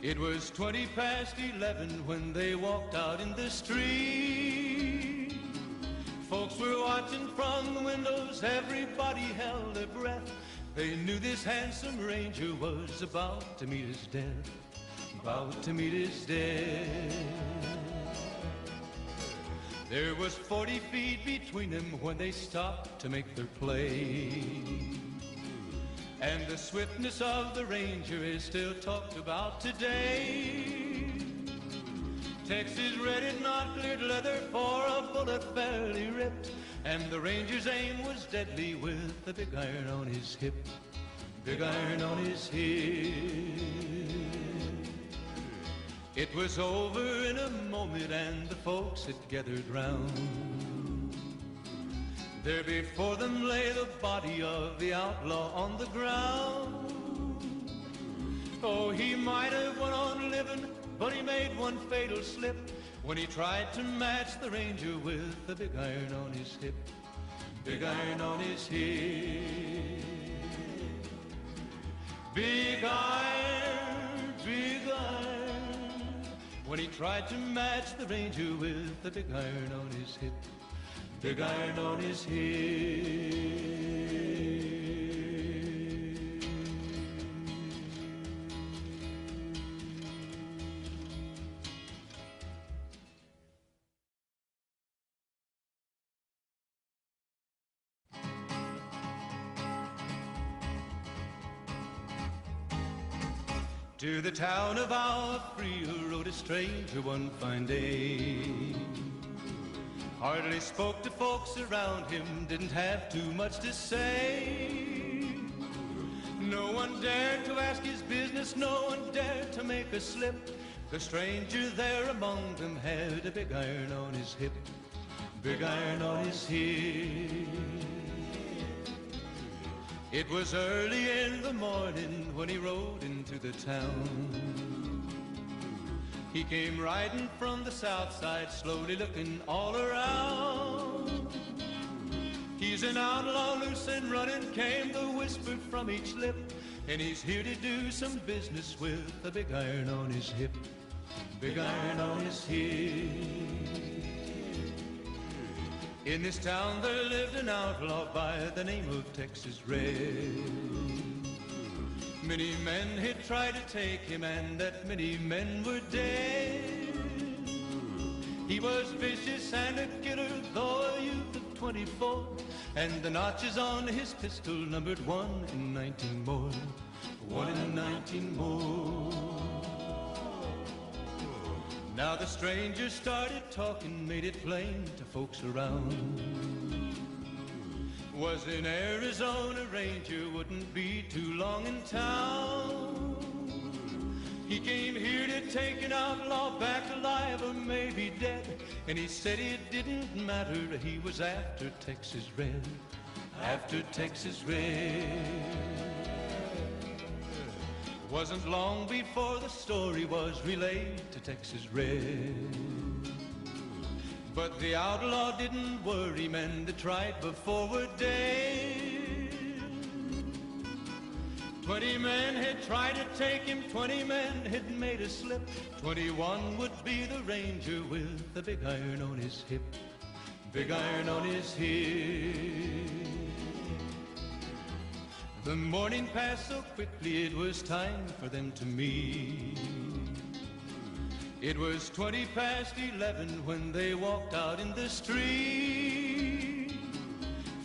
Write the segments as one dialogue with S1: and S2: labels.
S1: It was 20 past 11 when they walked out in the street. Folks were watching from the windows, everybody held their breath. They knew this handsome ranger was about to meet his death, about to meet his death. There was 40 feet between them when they stopped to make their play. And the swiftness of the ranger is still talked about today. Texas red and not cleared leather for a bullet fairly ripped. And the ranger's aim was deadly with the big iron on his hip, big iron on his hip. It was over in a moment and the folks had gathered round. There before them lay the body of the outlaw on the ground. Oh, he might have went on living, but he made one fatal slip when he tried to match the ranger with the big iron on his hip, big iron on his hip. Big iron, big iron, when he tried to match the ranger with the big iron on his hip, big iron on his hip. To the town of our free rode a stranger one fine day. Hardly spoke to folks around him, didn't have too much to say. No one dared to ask his business, no one dared to make a slip. The stranger there among them had a big iron on his hip, big iron on his hip. It was early in the morning when he rode into the town. He came riding from the south side, slowly looking all around. He's an outlaw, loose and running, came the whisper from each lip. And he's here to do some business with a big iron on his hip, big iron on his hip. In this town there lived an outlaw by the name of Texas Red. Many men had tried to take him, and that many men were dead. He was vicious and a killer, though a youth of 24, and the notches on his pistol numbered 1 in 19 more, 1 in 19 more. Now the stranger started talking, made it plain to folks around. Was in Arizona, ranger wouldn't be too long in town. He came here to take an outlaw back alive or maybe dead. And he said it didn't matter, he was after Texas Red, after Texas Red. Wasn't long before the story was relayed to Texas Red. But the outlaw didn't worry, men that tried before were dead. 20 men had tried to take him, 20 men had made a slip. 21 would be the ranger with the big iron on his hip, big iron on his hip. The morning passed so quickly, it was time for them to meet. It was 20 past 11 when they walked out in the street.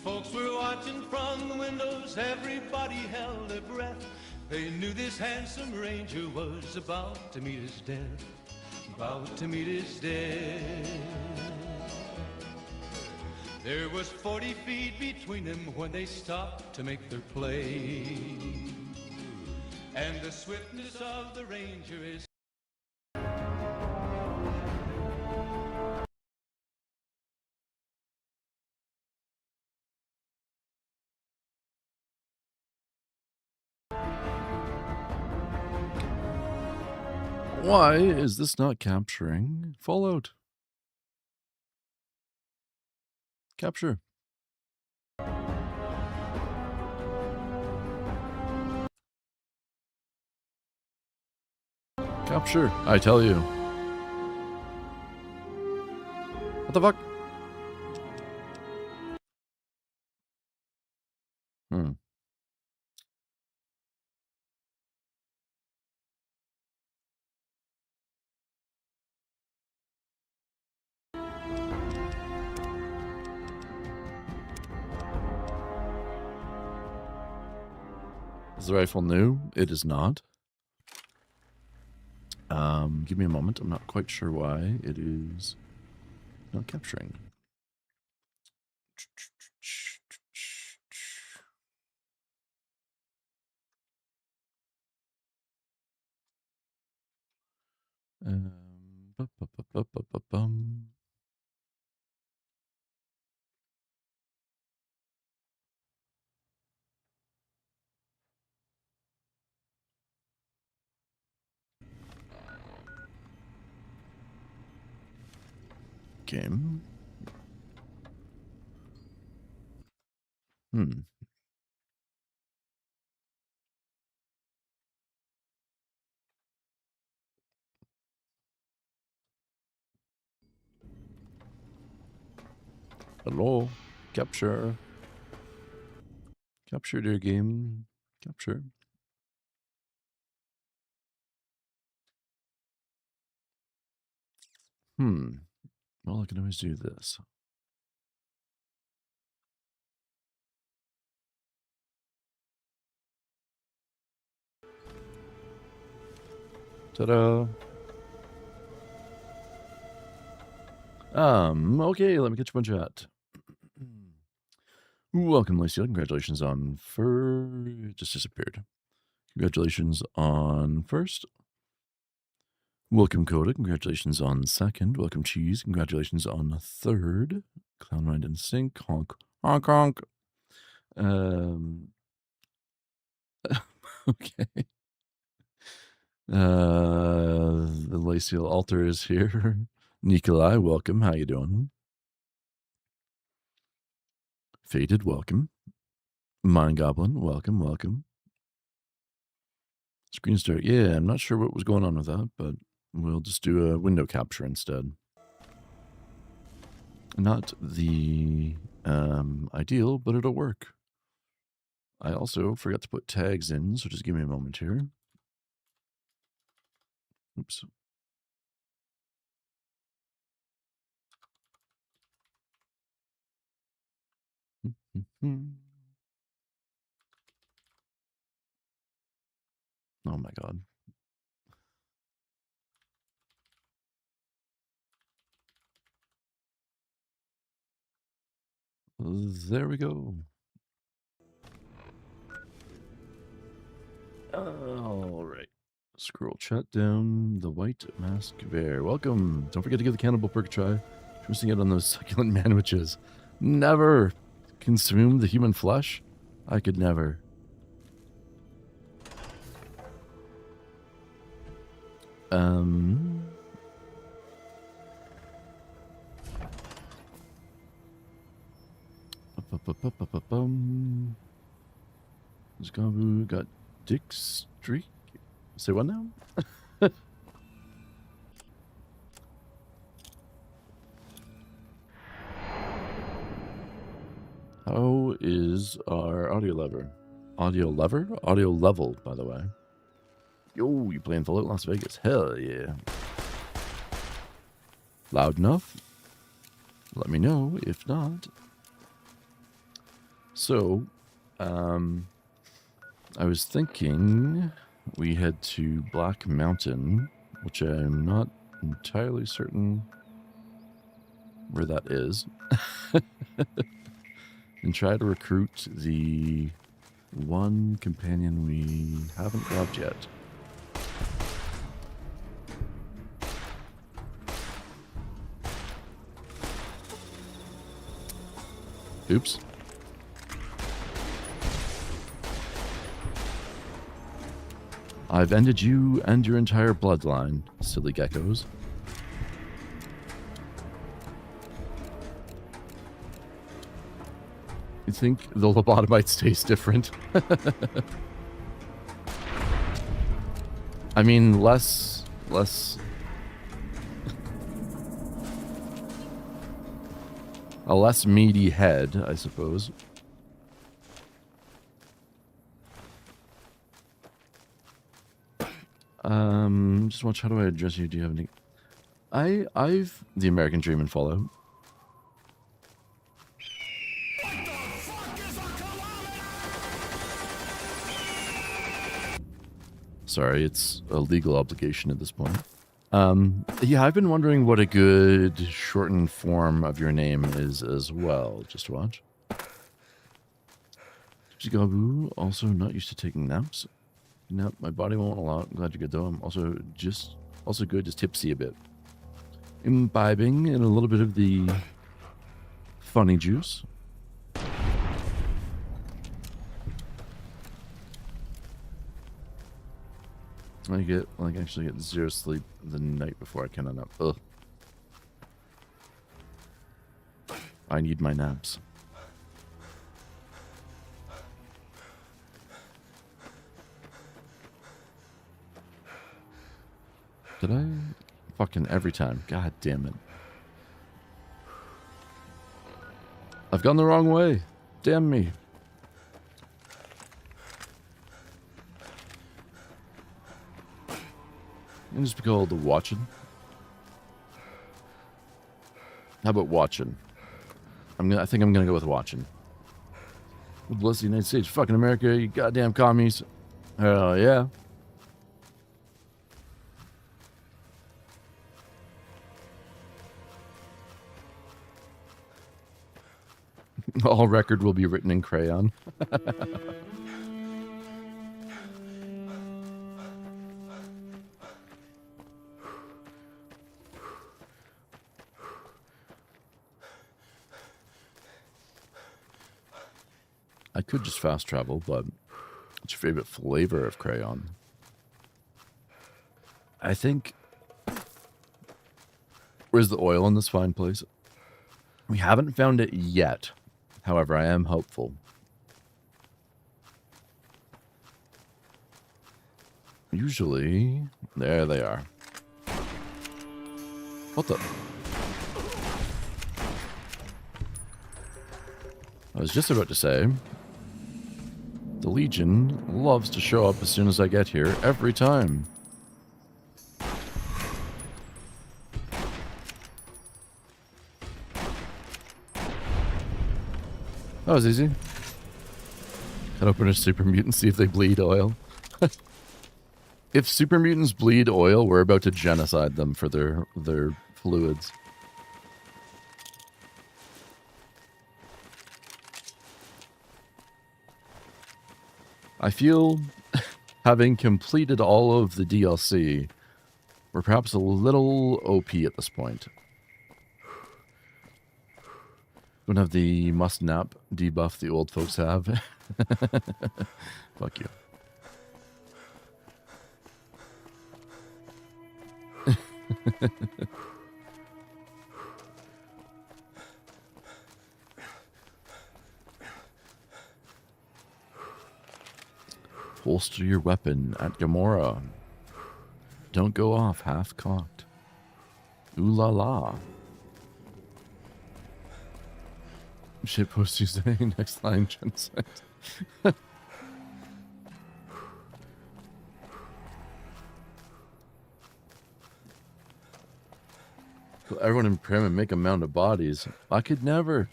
S1: Folks were watching from the windows, everybody held their breath. They knew this handsome ranger was about to meet his death, about to meet his death. There was 40 feet between them when they stopped to make their play. And the swiftness of the ranger is
S2: Why is this not capturing Fallout? Capture. Capture, I tell you. What the fuck? Hmm. Is the rifle new? It is not. Give me a moment. I'm not quite sure why it is not capturing. Bum. Game. Hello. Capture. Capture, dear game. Capture. Well, I can always do this. Ta-da. Okay, let me get you one chat. Welcome, Lacey. Congratulations on just disappeared. Congratulations on first. Welcome, Coda. Congratulations on second. Welcome, Cheese. Congratulations on third. Clown Mind and Sync. Honk. Honk honk. Okay. The Lacial Altar is here. Nikolai, welcome. How you doing? Faded, welcome. Mind Goblin, welcome, welcome. Screen start. Yeah, I'm not sure what was going on with that, but we'll just do a window capture instead. Not the ideal, but it'll work. I also forgot to put tags in, so just give me a moment here. Oops. Oh my god. There we go. All right. Scroll chat down. The White Mask Bear. Welcome. Don't forget to give the cannibal perk a try. You're missing out on those succulent manwiches. Never consume the human flesh. I could never. Zgabu got Dick Streak. Say what now? How is our audio lever? Audio lever? Audio level, by the way. Yo, you playing Fallout Las Vegas? Hell yeah. Loud enough? Let me know. If not. So, I was thinking we head to Black Mountain, which I'm not entirely certain where that is, and try to recruit the one companion we haven't grabbed yet. Oops. I've ended you and your entire bloodline, silly geckos. You think the lobotomites taste different? I mean, less less a less meaty head, I suppose. Just watch. How do I address you? Do you have any? I've the American Dream and Fallout. Sorry, it's a legal obligation at this point. Yeah, I've been wondering what a good shortened form of your name is as well. Just watch. Gabu, also not used to taking naps. Nope, my body won't allow it. I'm glad you're good though. I'm also good, just tipsy a bit. Imbibing in a little bit of the funny juice. I actually get 0 sleep the night before I cannot nap. Ugh. I need my naps. Did I? Fucking every time. God damn it. I've gone the wrong way. Damn me. And just be called watching. How about watching? I think I'm gonna go with watching. Bless the United States, fucking America, you goddamn commies. Hell yeah. All record will be written in crayon. I could just fast travel, but what's your favorite flavor of crayon? I think... Where's the oil in this fine place? We haven't found it yet. However, I am hopeful. Usually... There they are. What the... I was just about to say... The Legion loves to show up as soon as I get here, every time. That was easy. Cut open a super mutant, see if they bleed oil. If super mutants bleed oil, we're about to genocide them for their fluids. I feel, having completed all of the DLC, we're perhaps a little OP at this point. Don't have the must nap debuff the old folks have. Fuck you. Holster your weapon at Gamora. Don't go off half-cocked. Ooh la la. Shitpost Tuesday, next line, genocide. Everyone in Prim and make a mound of bodies. I could never.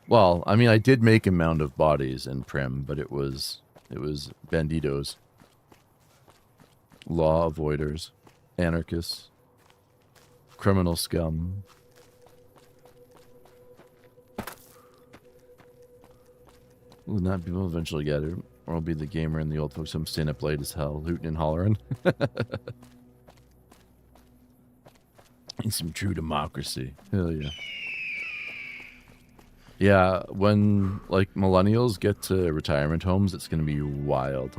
S2: Well, I mean, I did make a mound of bodies in Prim, but it was banditos, law avoiders, anarchists, criminal scum. Will not people eventually get it, or I'll be the gamer and the old folks. I'm staying up late as hell, hooting and hollering. And some true democracy. Hell yeah. Yeah, when, like, millennials get to retirement homes, it's going to be wild.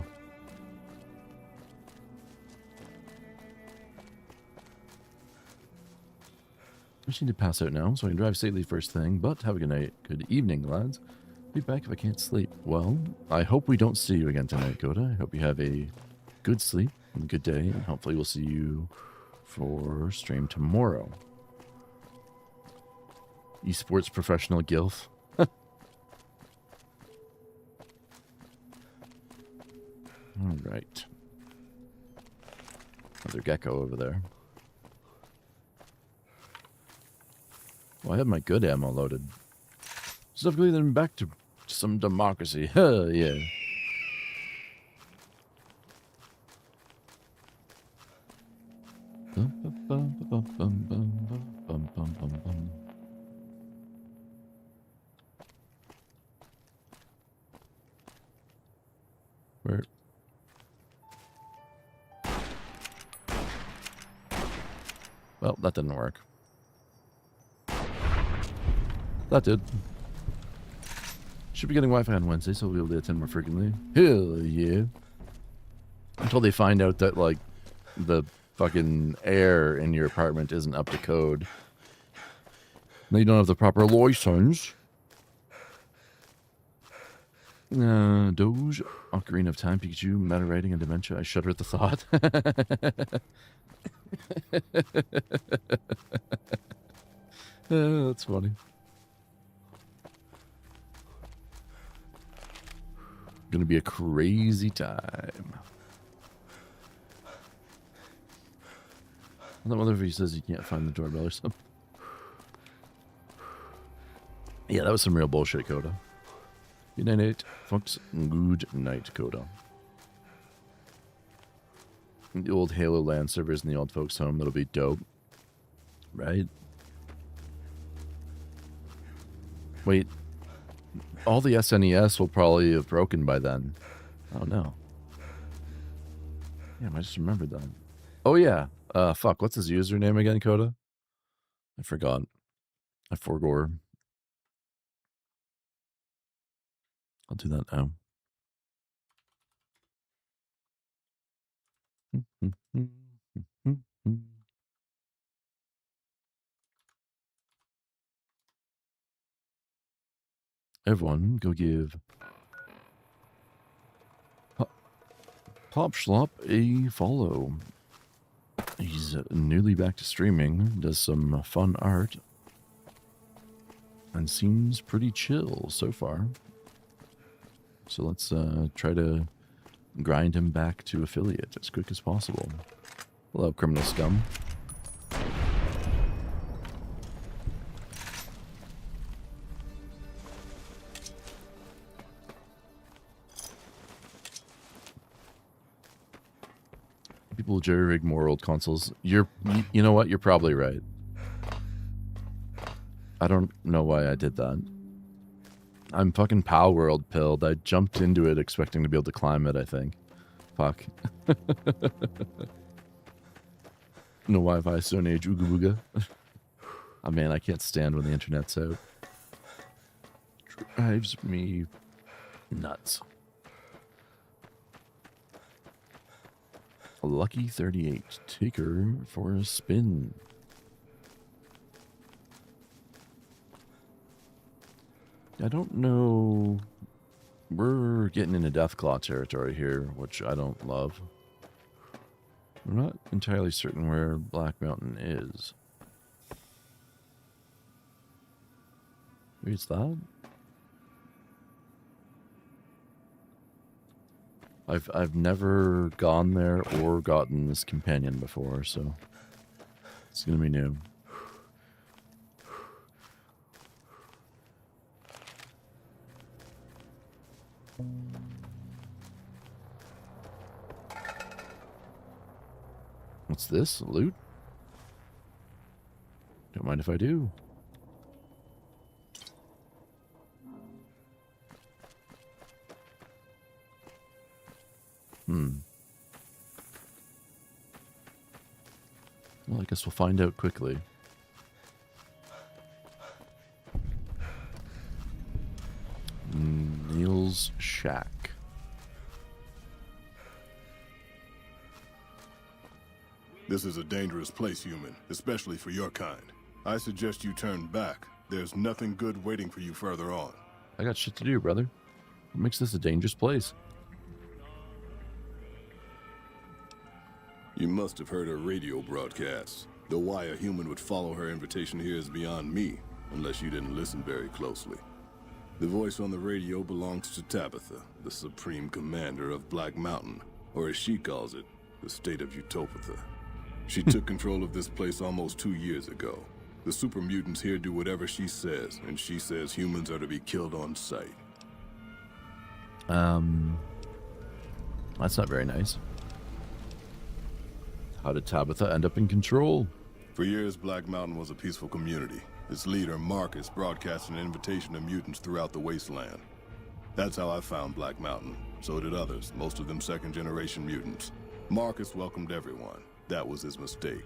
S2: I just need to pass out now, so I can drive safely first thing, but have a good night. Good evening, lads. be back if I can't sleep. Well, I hope we don't see you again tonight, Coda. I hope you have a good sleep and a good day, and hopefully we'll see you for stream tomorrow. Esports professional gilf. All right. Another gecko over there. Well, I have my good ammo loaded. Specifically, then back to some democracy. Hell yeah. Where? Well, that didn't work. That did. Should be getting Wi-Fi on Wednesday, so we'll be able to attend more frequently. Hell yeah. Until they find out that, like, the fucking air in your apartment isn't up to code. Now you don't have the proper license. Doge, Ocarina of Time, Pikachu, Meta Writing, and Dementia. I shudder at the thought. That's funny. Gonna be a crazy time. I don't know if he says you can't find the doorbell or something. Yeah, that was some real bullshit, Coda. Good night, folks. Good night, Coda. The old Halo LAN servers in the old folks' home, that'll be dope. Right? Wait. All the SNES will probably have broken by then. Oh, no. Yeah, I just remembered that. Oh, yeah. Fuck, what's his username again, Coda? I forgot. I forgot. I'll do that now. Everyone, go give Pop Schlop a follow. He's newly back to streaming, does some fun art, and seems pretty chill so far. So let's try to grind him back to affiliate as quick as possible. Hello, criminal scum. People jerry-rig more old consoles. You know what? You're probably right. I don't know why I did that. I'm fucking Pow World pilled. I jumped into it expecting to be able to climb it, I think. Fuck. No Wi-Fi, Stone Age, ooga booga. Oh man, I can't stand when the internet's out. Drives me nuts. A lucky 38. Take her for a spin. I don't know. We're getting into Deathclaw territory here, which I don't love. I'm not entirely certain where Black Mountain is. Maybe it's that? I've never gone there or gotten this companion before, so it's gonna be new. What's this? Loot? Don't mind if I do. Well, I guess we'll find out quickly. Neil's shack.
S3: This is a dangerous place, human, especially for your kind. I suggest you turn back. There's nothing good waiting for you further on.
S2: I got shit to do, brother. What makes this a dangerous place?
S3: You must have heard her radio broadcasts. Though why a human would follow her invitation here is beyond me, unless you didn't listen very closely. The voice on the radio belongs to Tabitha, the supreme commander of Black Mountain, or as she calls it, the state of Utopatha. She took control of this place almost 2 years ago. The super mutants here do whatever she says, and she says humans are to be killed on sight.
S2: That's not very nice. How did Tabitha end up in control?
S3: For years, Black Mountain was a peaceful community. Its leader, Marcus, broadcast an invitation to mutants throughout the wasteland. That's how I found Black Mountain. So did others, most of them second-generation mutants. Marcus welcomed everyone. That was his mistake.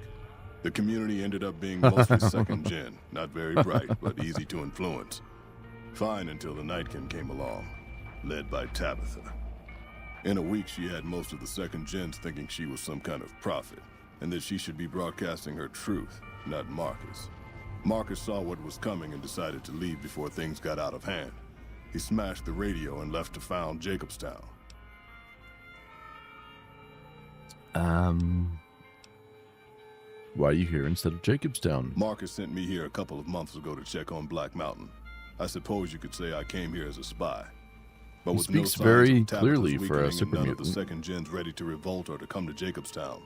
S3: The community ended up being mostly second-gen, not very bright, but easy to influence. Fine until the Nightkin came along, led by Tabitha. In a week, she had most of the second-gens thinking she was some kind of prophet, and that she should be broadcasting her truth, not Marcus. Marcus saw what was coming and decided to leave before things got out of hand. He smashed the radio and left to found Jacobstown.
S2: Why are you here instead of Jacobstown?
S3: Marcus sent me here a couple of months ago to check on Black Mountain. I suppose you could say I came here as a spy. But
S2: He
S3: with
S2: speaks
S3: no
S2: very
S3: signs of Tabitha's
S2: clearly for a
S3: weakening
S2: super
S3: and none of the
S2: mutant.
S3: second gens ready to revolt or to come to Jacobstown,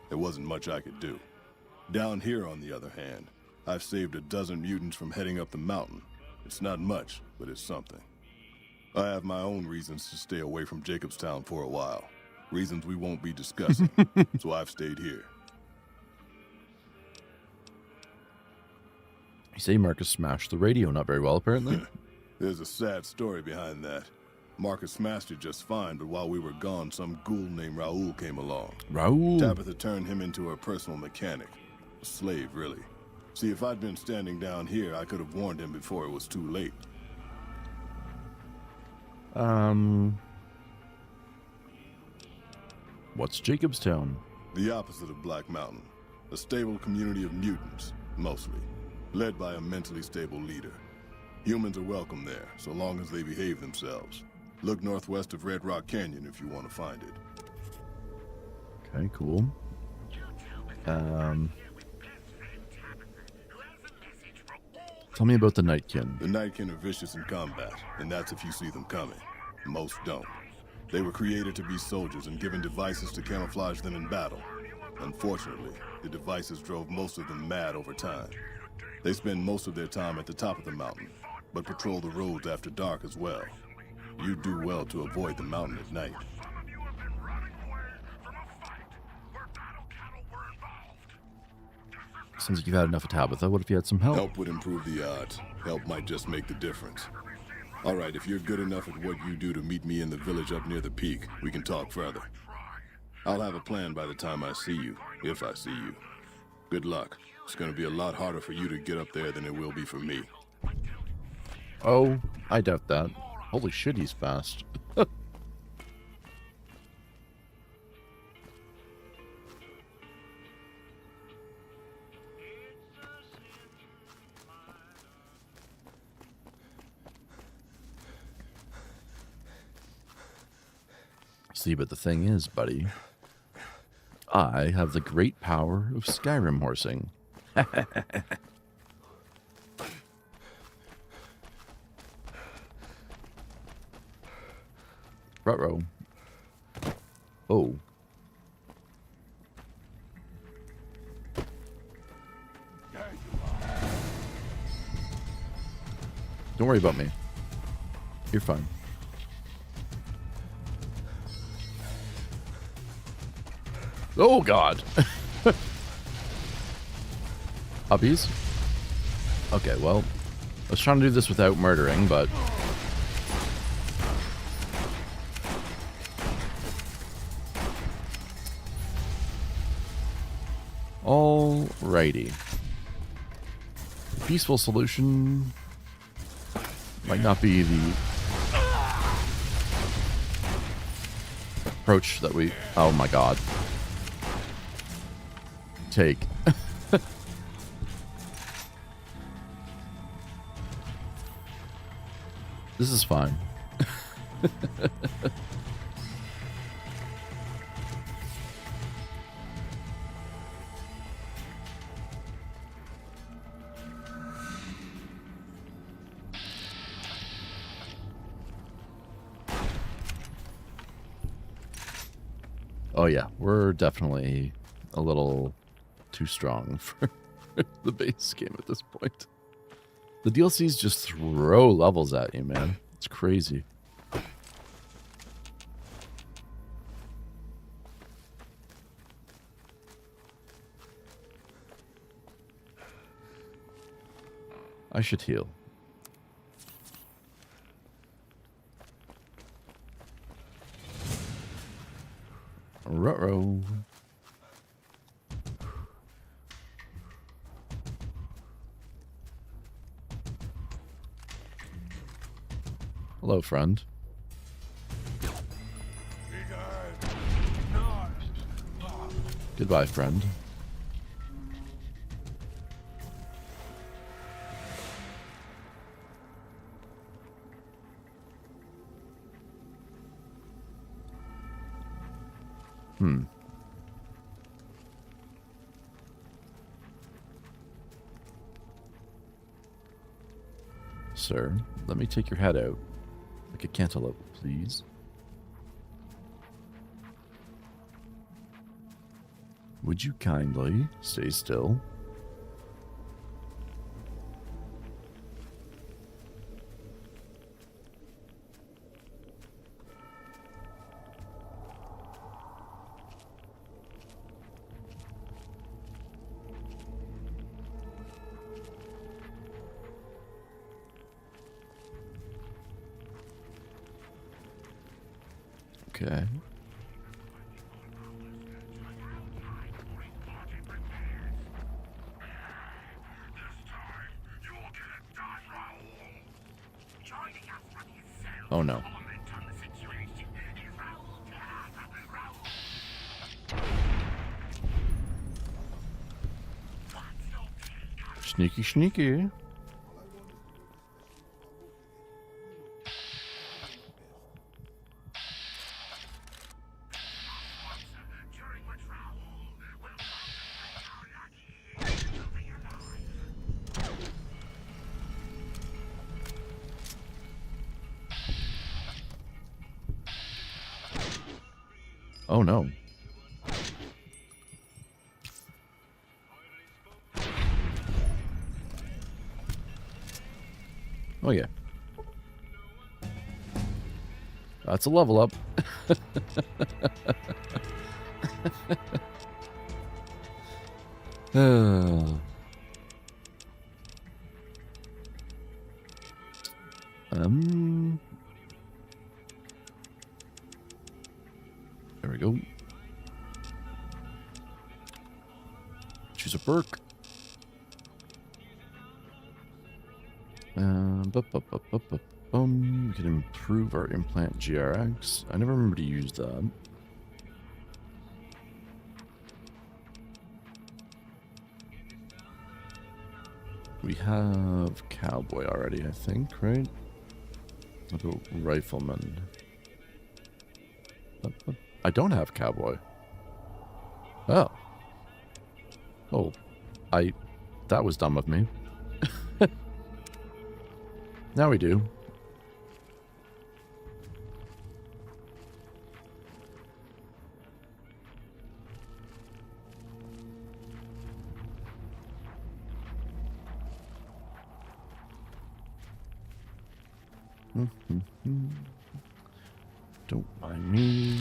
S3: there wasn't much I could do. Down here, on the other hand, I've saved a dozen mutants from heading up the mountain. It's not much, but it's something. I have my own reasons to stay away from Jacobstown for a while. Reasons we won't be discussing, so I've stayed here.
S2: You say Marcus smashed the radio not very well, apparently.
S3: There's a sad story behind that. Marcus smashed it just fine, but while we were gone, some ghoul named Raoul came along.
S2: Raoul.
S3: Tabitha turned him into her personal mechanic. A slave, really. See, if I'd been standing down here, I could have warned him before it was too late.
S2: What's Jacobstown?
S3: The opposite of Black Mountain. A stable community of mutants, mostly. Led by a mentally stable leader. Humans are welcome there, so long as they behave themselves. Look northwest of Red Rock Canyon if you want to find it.
S2: Okay, cool. Tell me about the Nightkin.
S3: The Nightkin are vicious in combat, and that's if you see them coming. Most don't. They were created to be soldiers and given devices to camouflage them in battle. Unfortunately, the devices drove most of them mad over time. They spend most of their time at the top of the mountain, but patrol the roads after dark as well. You do well to avoid the mountain at night.
S2: Sounds like you've had enough of Tabitha. What if you had some help?
S3: Help would improve the odds. Help might just make the difference. All right, if you're good enough at what you do to meet me in the village up near the peak, we can talk further. I'll have a plan by the time I see you, if I see you. Good luck. It's gonna be a lot harder for you to get up there than it will be for me.
S2: Oh, I doubt that. Holy shit, he's fast. See, but the thing is, buddy, I have the great power of Skyrim horsing. Ruh-roh. Oh. Don't worry about me. You're fine. Oh, God. Puppies? Okay, well, I was trying to do this without murdering, but... Alrighty. Peaceful solution might not be the approach that we... Oh, my God. Take. This is fine. Oh yeah, we're definitely a little too strong for the base game at this point. The DLCs just throw levels at you, man. It's crazy. I should heal. Ruh-roh. Hello, friend. Goodbye, friend. Sir, let me take your head out like a cantaloupe, please. Would you kindly stay still? Okay. Oh no. Sneaky, sneaky. Oh no. Oh yeah. That's a level up. There we go. Choose a perk. We can improve our implant GRX. I never remember to use that. We have cowboy already, I think, right? I'll go rifleman. I don't have cowboy. Oh. Oh. That was dumb of me. Now we do. Don't mind me.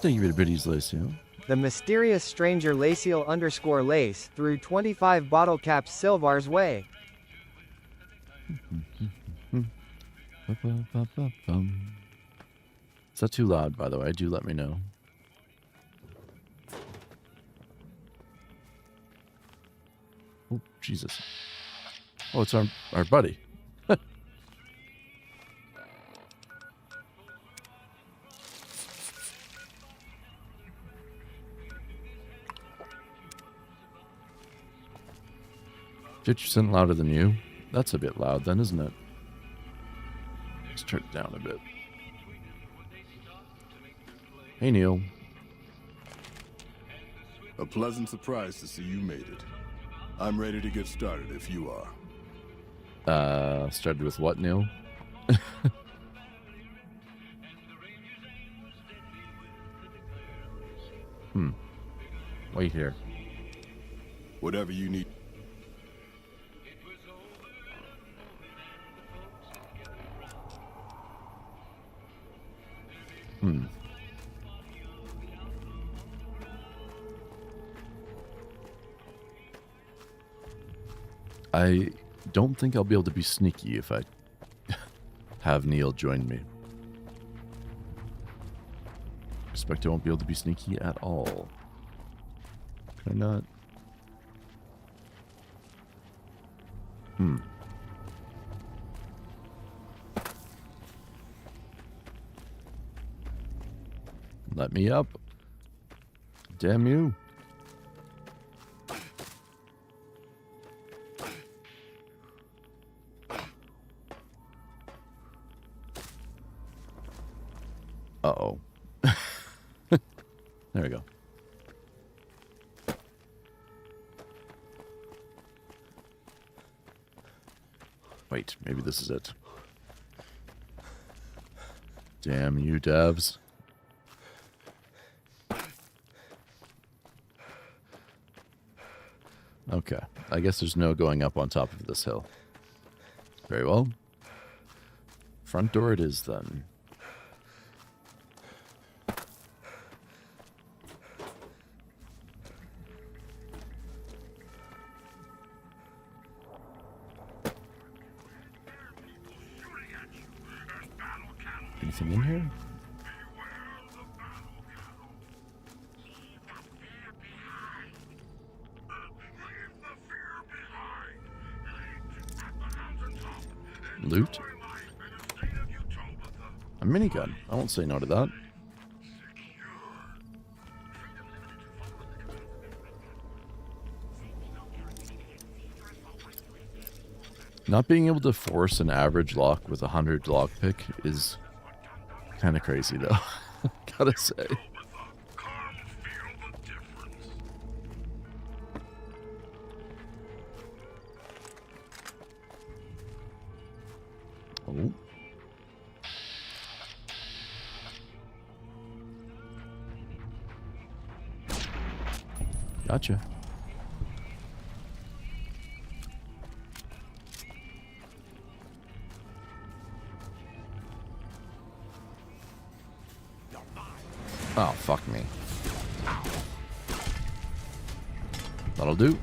S2: Thank you for the biddies, Lacio.
S4: The mysterious stranger Laciel_Lace threw 25 bottle caps Silvar's way.
S2: Is that too loud, by the way? Do let me know. Oh, Jesus. Oh, it's our buddy. %, louder than you. That's a bit loud then, isn't it? Let's turn it down a bit. Hey, Neil.
S3: A pleasant surprise to see you made it. I'm ready to get started if you are.
S2: Started with what, Neil? Wait here.
S3: Whatever you need.
S2: I don't think I'll be able to be sneaky if I have Neil join me. I expect I won't be able to be sneaky at all. Can I not? Let me up. Damn you. Uh-oh. There we go. Wait, maybe this is it. Damn you, devs. Okay, I guess there's no going up on top of this hill. Very well. Front door it is then. Anything in here? Loot? A minigun. I won't say no to that. Not being able to force an average lock with 100 lockpick is kind of crazy, though. Gotta say. Oh. Gotcha. Oh, fuck me. That'll do.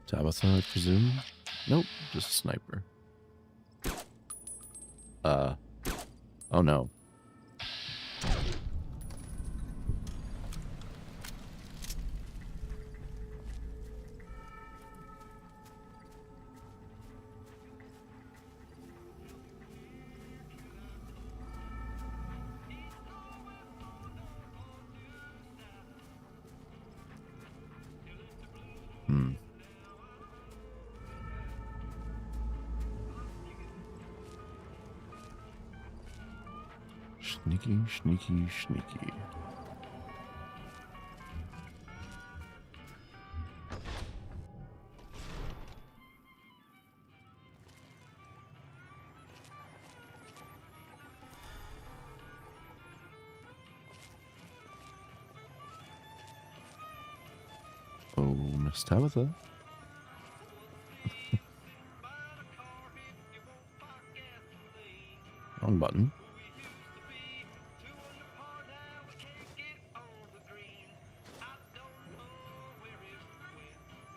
S2: Tabitha, I presume? Nope, just a sniper. Oh no. Sneaky, sneaky, sneaky. Uh-oh, Miss Tabitha. Wrong button.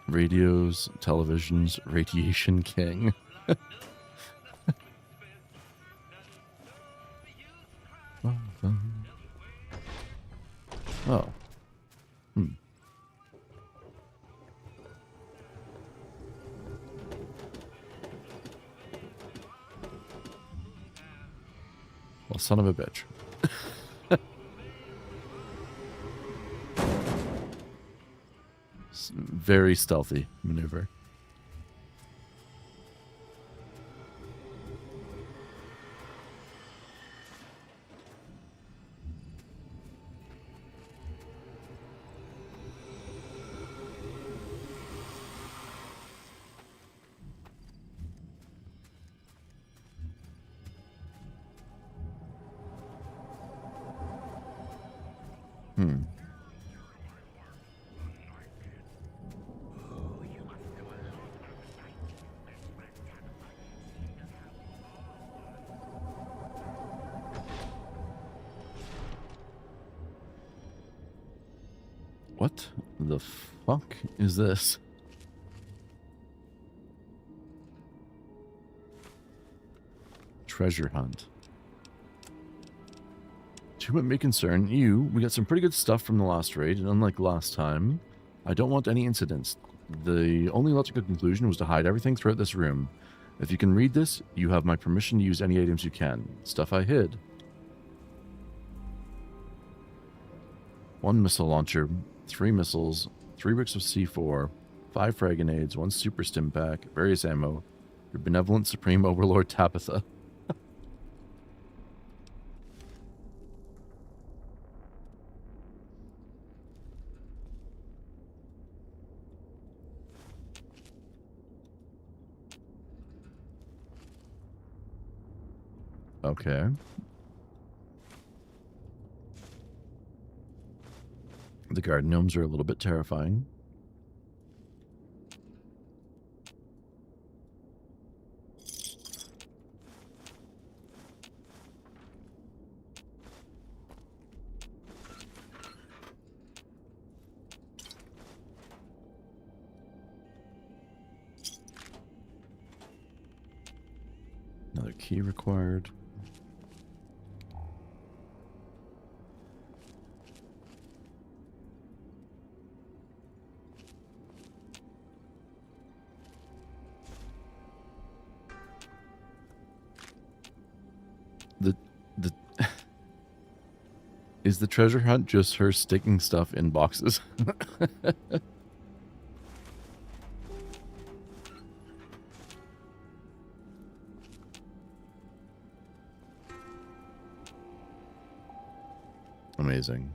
S2: Radios, televisions, Radiation King. Oh. Well, son of a bitch. Very stealthy maneuver. What the fuck is this? Treasure hunt. To what may concern you, we got some pretty good stuff from the last raid, and unlike last time, I don't want any incidents. The only logical conclusion was to hide everything throughout this room. If you can read this, you have my permission to use any items you can. Stuff I hid. 1 missile launcher, 3 missiles, 3 bricks of C4, 5 frag grenades, 1 super stim pack, various ammo. Your benevolent supreme overlord Tabitha. Okay. The garden gnomes are a little bit terrifying. Another key required. Is the treasure hunt just her sticking stuff in boxes? Amazing.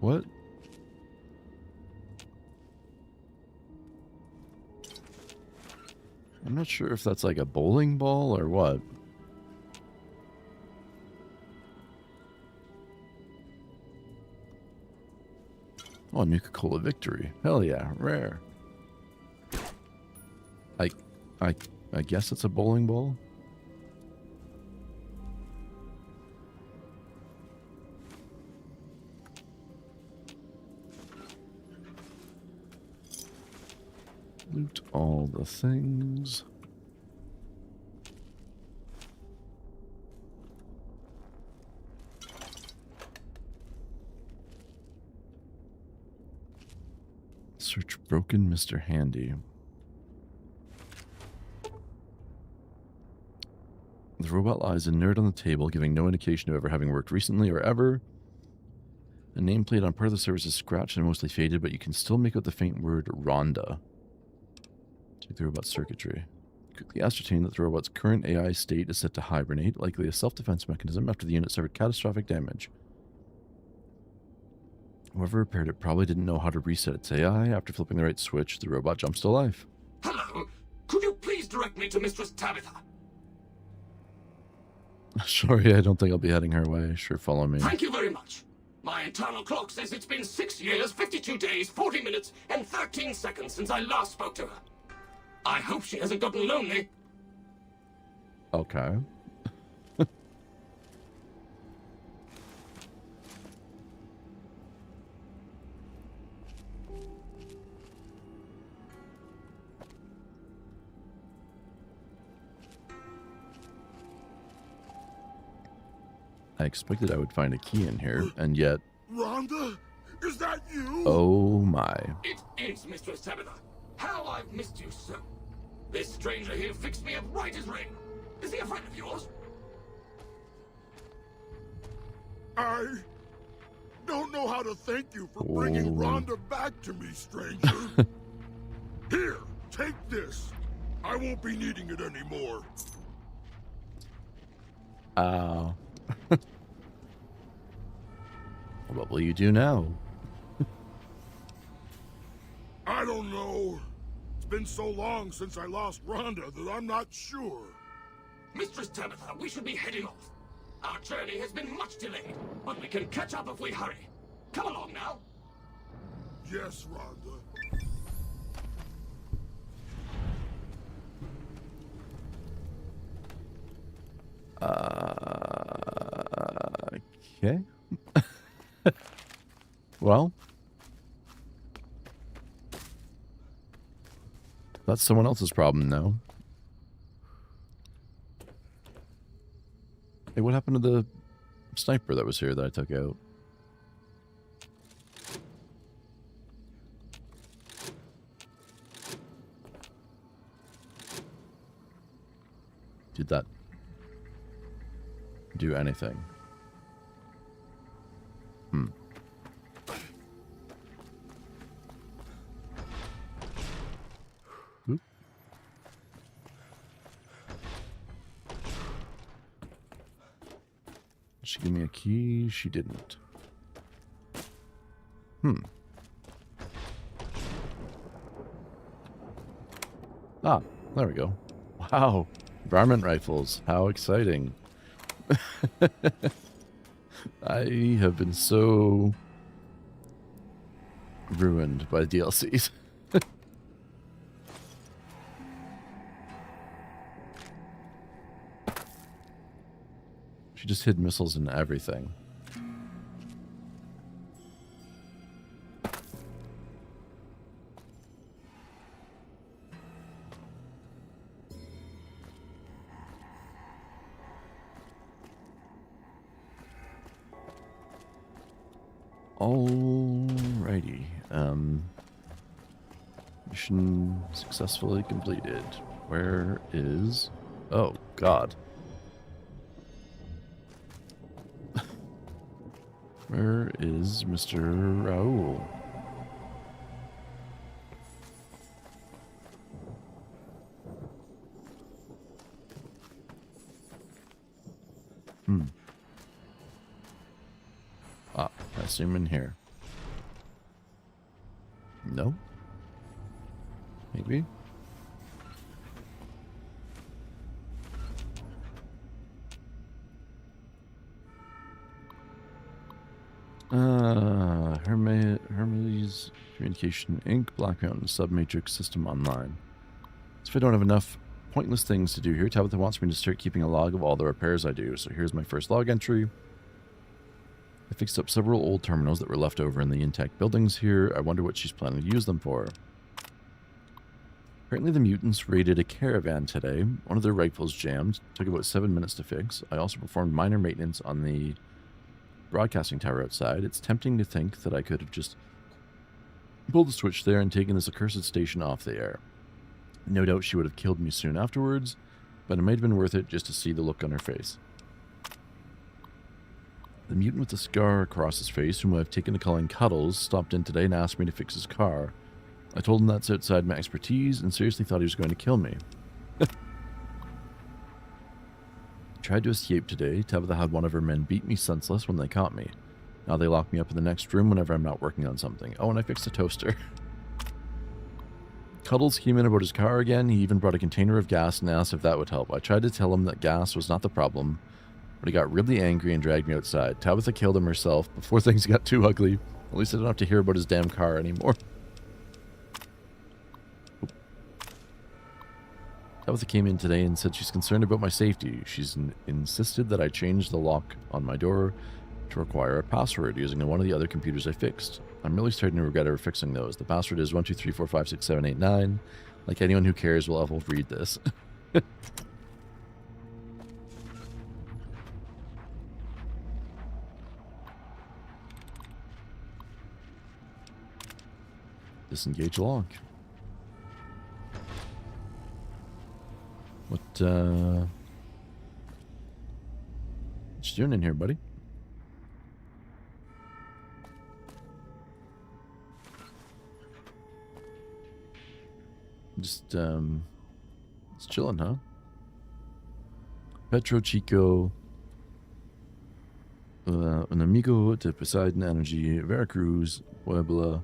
S2: What? I'm not sure if that's like a bowling ball or what. Oh, Nuka-Cola Victory. Hell yeah, rare. I guess it's a bowling ball. Loot all the things. Search broken Mr. Handy. The robot lies inert on the table, giving no indication of ever having worked recently or ever. The nameplate on part of the service is scratched and mostly faded, but you can still make out the faint word Rhonda. Check the robot's circuitry. Quickly ascertain that the robot's current AI state is set to hibernate, likely a self-defense mechanism after the unit suffered catastrophic damage. Whoever repaired it probably didn't know how to reset its AI. After flipping the right switch, the robot jumps to life.
S5: Hello. Could you please direct me to Mistress Tabitha.
S2: Sorry, I don't think I'll be heading her way. Sure, follow me.
S5: Thank you very much. My internal clock says it's been 6 years, 52 days, 40 minutes, and 13 seconds since I last spoke to her. I hope she hasn't gotten lonely.
S2: Okay. I expected I would find a key in here, and yet...
S3: Rhonda? Is that you?
S2: Oh my.
S5: It is, Mistress Tabitha. How I've missed you so. This stranger here fixed me up right as rain. Is he a friend of yours?
S3: I don't know how to thank you for bringing Rhonda back to me, stranger. Here, take this. I won't be needing it anymore.
S2: What will you do now?
S3: I don't know. It's been so long since I lost Rhonda that I'm not sure.
S5: Mistress Tabitha, we should be heading off. Our journey has been much delayed, but we can catch up if we hurry. Come along now.
S3: Yes, Rhonda.
S2: Okay. Well, that's someone else's problem now. Hey, what happened to the sniper that was here that I took out? Did that do anything? Oop. Did she give me a key? She didn't. Ah, there we go. Wow. Varmint rifles. How exciting. I have been so ruined by DLCs. She just hid missiles in everything. Alrighty. Mission successfully completed. Where is... Oh, God. Where is Mr. Raoul? Ah, I assume in here. No? Maybe? Hermes Communication Inc. Black Mountain Submatrix System Online. So if I don't have enough pointless things to do here, Tabitha wants me to start keeping a log of all the repairs I do. So here's my first log entry. I fixed up several old terminals that were left over in the intact buildings here. I wonder what she's planning to use them for. Apparently the mutants raided a caravan today. One of their rifles jammed. Took about 7 minutes to fix. I also performed minor maintenance on the broadcasting tower outside. It's tempting to think that I could have just pulled the switch there and taken this accursed station off the air. No doubt she would have killed me soon afterwards, but it might have been worth it just to see the look on her face. The mutant with the scar across his face, whom I've taken to calling Cuddles, stopped in today and asked me to fix his car. I told him that's outside my expertise and seriously thought he was going to kill me. Tried to escape today. Tabitha had one of her men beat me senseless when they caught me. Now they lock me up in the next room whenever I'm not working on something. Oh, and I fixed a toaster. Cuddles came in about his car again. He even brought a container of gas and asked if that would help. I tried to tell him that gas was not the problem, but he got really angry and dragged me outside. Tabitha killed him herself before things got too ugly. At least I don't have to hear about his damn car anymore. Tabitha came in today and said she's concerned about my safety. She's insisted that I change the lock on my door to require a password using one of the other computers I fixed. I'm really starting to regret ever fixing those. The password is 123456789. Like anyone who cares will ever read this. Disengage lock. What you doing in here, buddy? Just chilling, huh? Petro Chico, un amigo de Poseidon Energy, Veracruz, Puebla,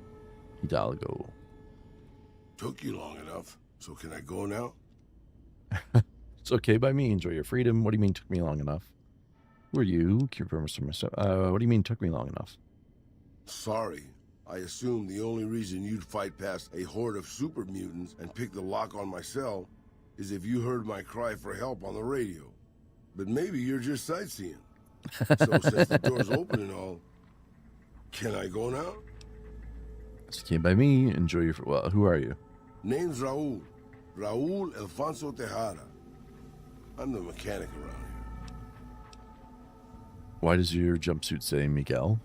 S2: Hidalgo.
S6: Took you long enough, so can I go now?
S2: It's okay by me. Enjoy your freedom. What do you mean took me long enough? Who are you? What do you mean took me long enough?
S6: Sorry. I assumed the only reason you'd fight past a horde of super mutants and pick the lock on my cell is if you heard my cry for help on the radio. But maybe you're just sightseeing. So since the door's open and all, can I go now?
S2: It's okay by me. Enjoy your... Well, who are you?
S6: Name's Raul. Raul Alfonso Tejada. I'm the mechanic around here.
S2: Why does your jumpsuit say Miguel?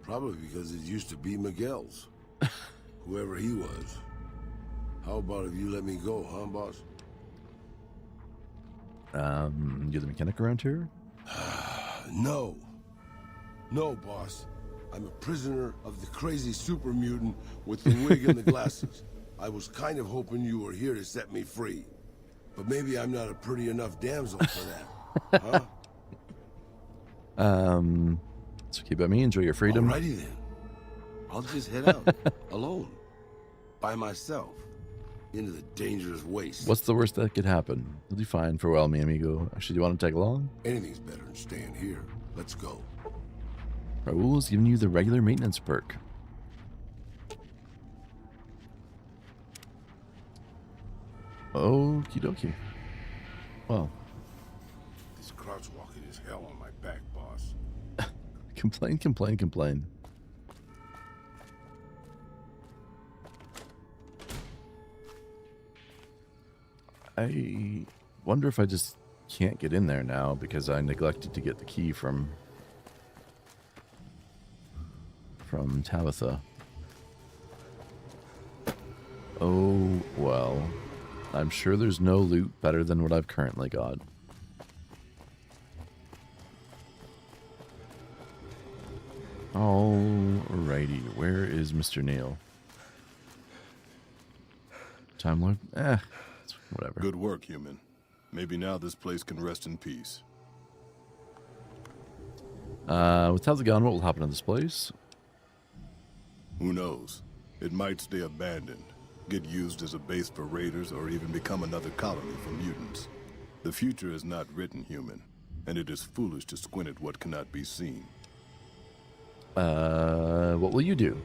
S6: Probably because it used to be Miguel's. Whoever he was. How about if you let me go, huh, boss?
S2: You're the mechanic around here?
S6: No. No, boss. I'm a prisoner of the crazy super mutant with the wig and the glasses. I was kind of hoping you were here to set me free. But maybe I'm not a pretty enough damsel for that. Huh?
S2: It's okay by me. Enjoy your freedom.
S6: Alrighty then. I'll just head out. Alone. By myself. Into the dangerous waste.
S2: What's the worst that could happen? You'll be fine. Farewell, mi amigo. Actually, do you want to tag along?
S6: Anything's better than staying here. Let's go.
S2: Raul is giving you the regular maintenance perk. Okie dokie. Well.
S6: This crouch walking is hell on my back, boss.
S2: Complain, complain, complain. I wonder if I just can't get in there now because I neglected to get the key from Tabitha. Oh, well. I'm sure there's no loot better than what I've currently got. Alrighty, where is Mr. Neal? Time Lord? Whatever.
S3: Good work, human. Maybe now this place can rest in peace.
S2: With Tabitha gone, what will happen to this place?
S3: Who knows? It might stay abandoned, get used as a base for raiders, or even become another colony for mutants. The future is not written, human, and it is foolish to squint at what cannot be seen.
S2: What will you do?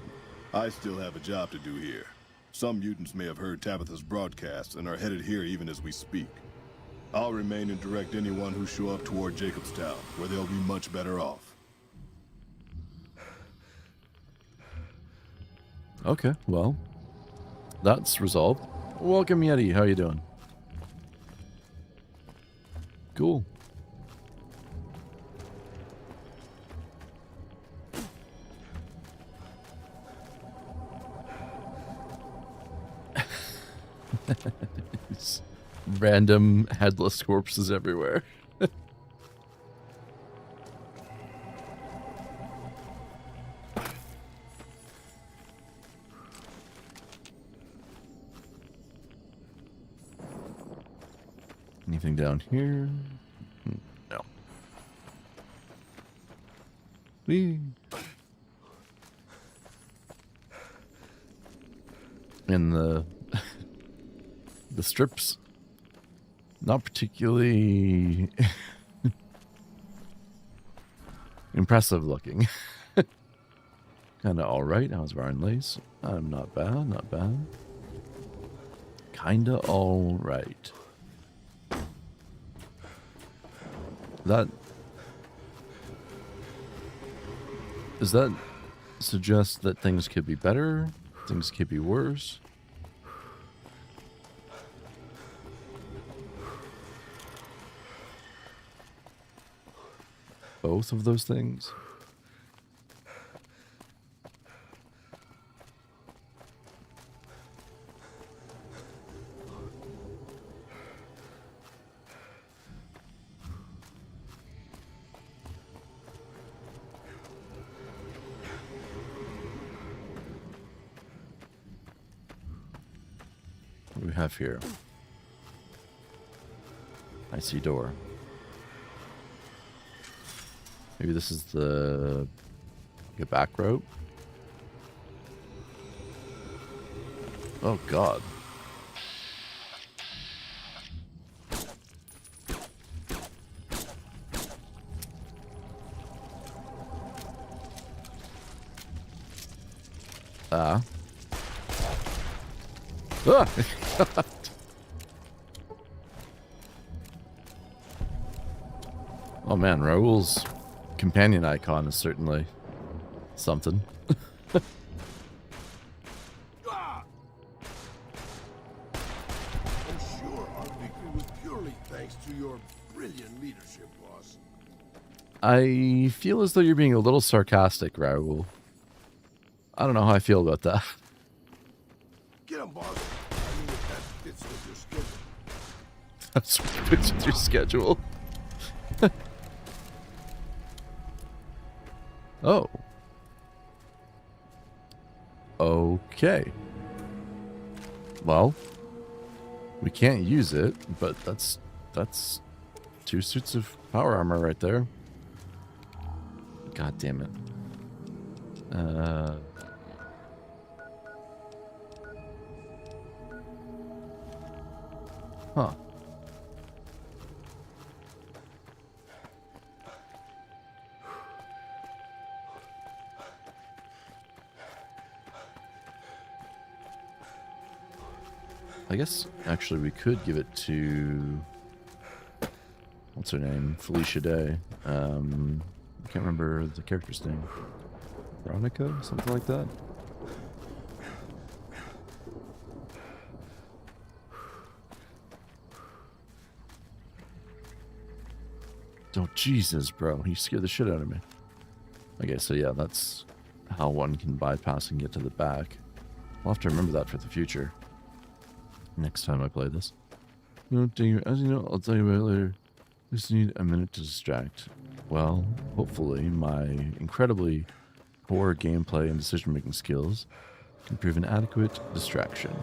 S3: I still have a job to do here. Some mutants may have heard Tabitha's broadcast and are headed here even as we speak. I'll remain and direct anyone who show up toward Jacobstown, where they'll be much better off.
S2: Okay, well, that's resolved. Welcome, Yeti. How you doing? Cool. Random headless corpses everywhere. Anything down here? No. Whee. And the the strips, not particularly impressive looking. Kind of all right. How's Ryan Lace? I'm not bad, not bad. Kinda all right. Does that suggest that things could be better? Things could be worse? Both of those things? What do we have here? I see door. Maybe this is the back rope. Oh God. Ah. Oh man, Raoul's companion icon is certainly something.
S6: I'm sure our victory was purely thanks to your brilliant leadership, boss.
S2: I feel as though you're being a little sarcastic, Raoul. I don't know how I feel about that.
S6: Get him, boss. I mean, if that fits with your schedule.
S2: That's what fits with your schedule. Oh. Okay. Well, we can't use it, but that's 2 suits of power armor right there. God damn it. Huh. I guess, actually, we could give it to... What's her name? Felicia Day. I can't remember the character's name. Veronica? Something like that? Oh, Jesus, bro. You scared the shit out of me. Okay, so yeah, that's how one can bypass and get to the back. I'll have to remember that for the future. Next time I play this. No, as you know, I'll tell you about it later. Just need a minute to distract. Well, hopefully my incredibly poor gameplay and decision-making skills can prove an adequate distraction.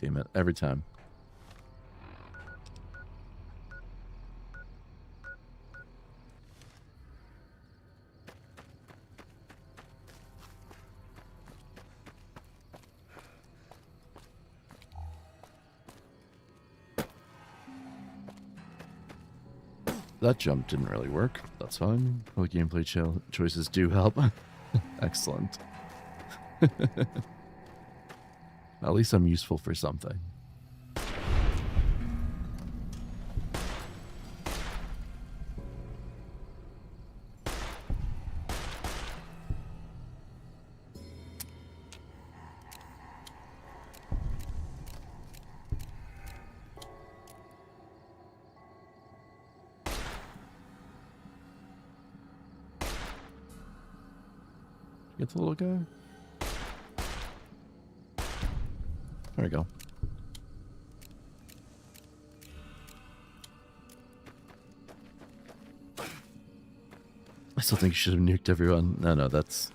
S2: Damn it, every time. That jump didn't really work. That's fine. Well, gameplay choices do help. Excellent. At least I'm useful for something. Get the little guy? There we go. I still think you should have nuked everyone. No, that's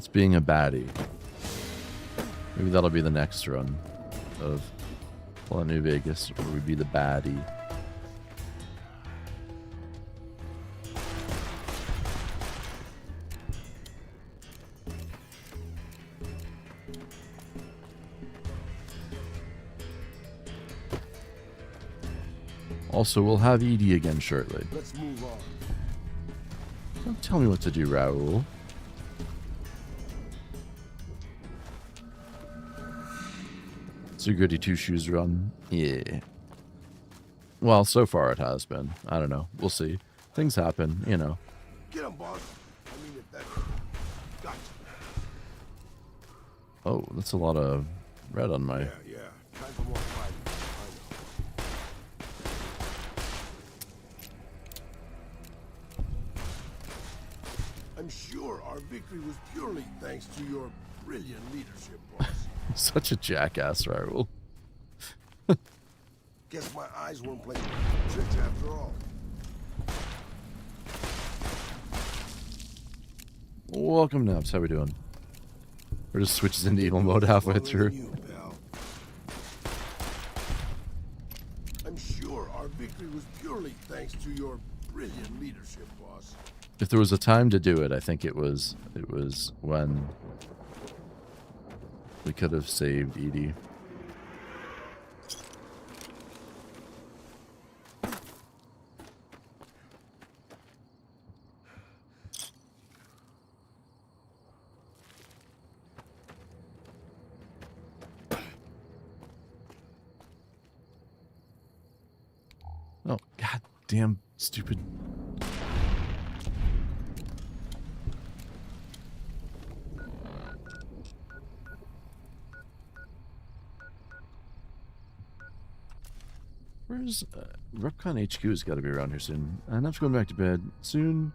S2: being a baddie. Maybe that'll be the next run of Fallout New Vegas, where we be the baddie. Also, we'll have Edie again shortly.
S6: Let's move on.
S2: Don't tell me what to do, Raoul. It's a goody two-shoes run. Yeah. Well, so far it has been. I don't know. We'll see. Things happen, you know.
S6: Get him, boss. I mean, if that's... Gotcha.
S2: Oh, that's a lot of red on my...
S6: Yeah. Time for more fighting. I know. I'm sure our victory was purely thanks to your brilliant leadership, boss.
S2: Such a jackass, Raoul.
S6: Guess my eyes weren't playing tricks after all.
S2: Welcome, Naps. How we doing? Or just switches into evil mode halfway through.
S6: You, pal. I'm sure our victory was purely thanks to your brilliant leadership, boss.
S2: If there was a time to do it, I think it was when we could have saved Edie. Oh, god damn stupid. Where's Repcon HQ has got to be around here soon. And I'm just going back to bed soon.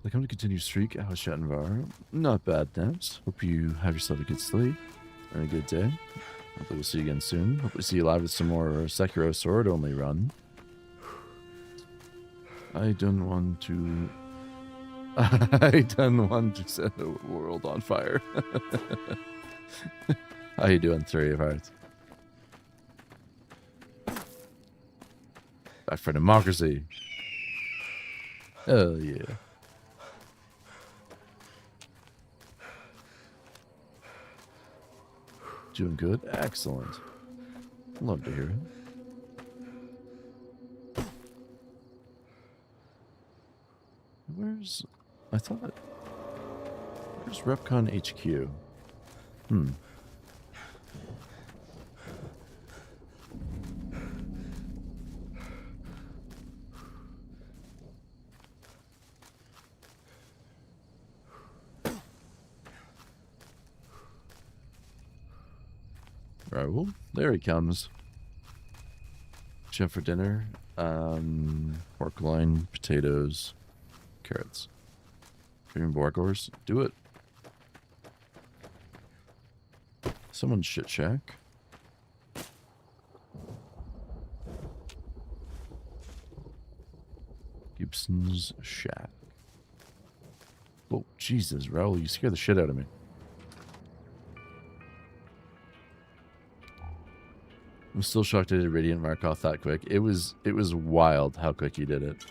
S2: I come to continue streak. How was Shattenvar? Not bad, Naps. Hope you have yourself a good sleep and a good day. Hopefully we'll see you again soon. Hopefully see you live with some more Sekiro Sword only run. I don't want to... I don't want to set the world on fire. How you doing, Three of Hearts? Back for democracy. Hell yeah. Doing good? Excellent. Love to hear it. Where's... I thought... Where's Repcon HQ? Raoul? There he comes. Chef for dinner. Pork loin, potatoes, carrots. Cream Borgors. Do it. Someone's shit shack. Gibson's shack. Oh, Jesus, Raoul, you scared the shit out of me. I'm still shocked I did Radiant Markov that quick. It was wild how quick you did it.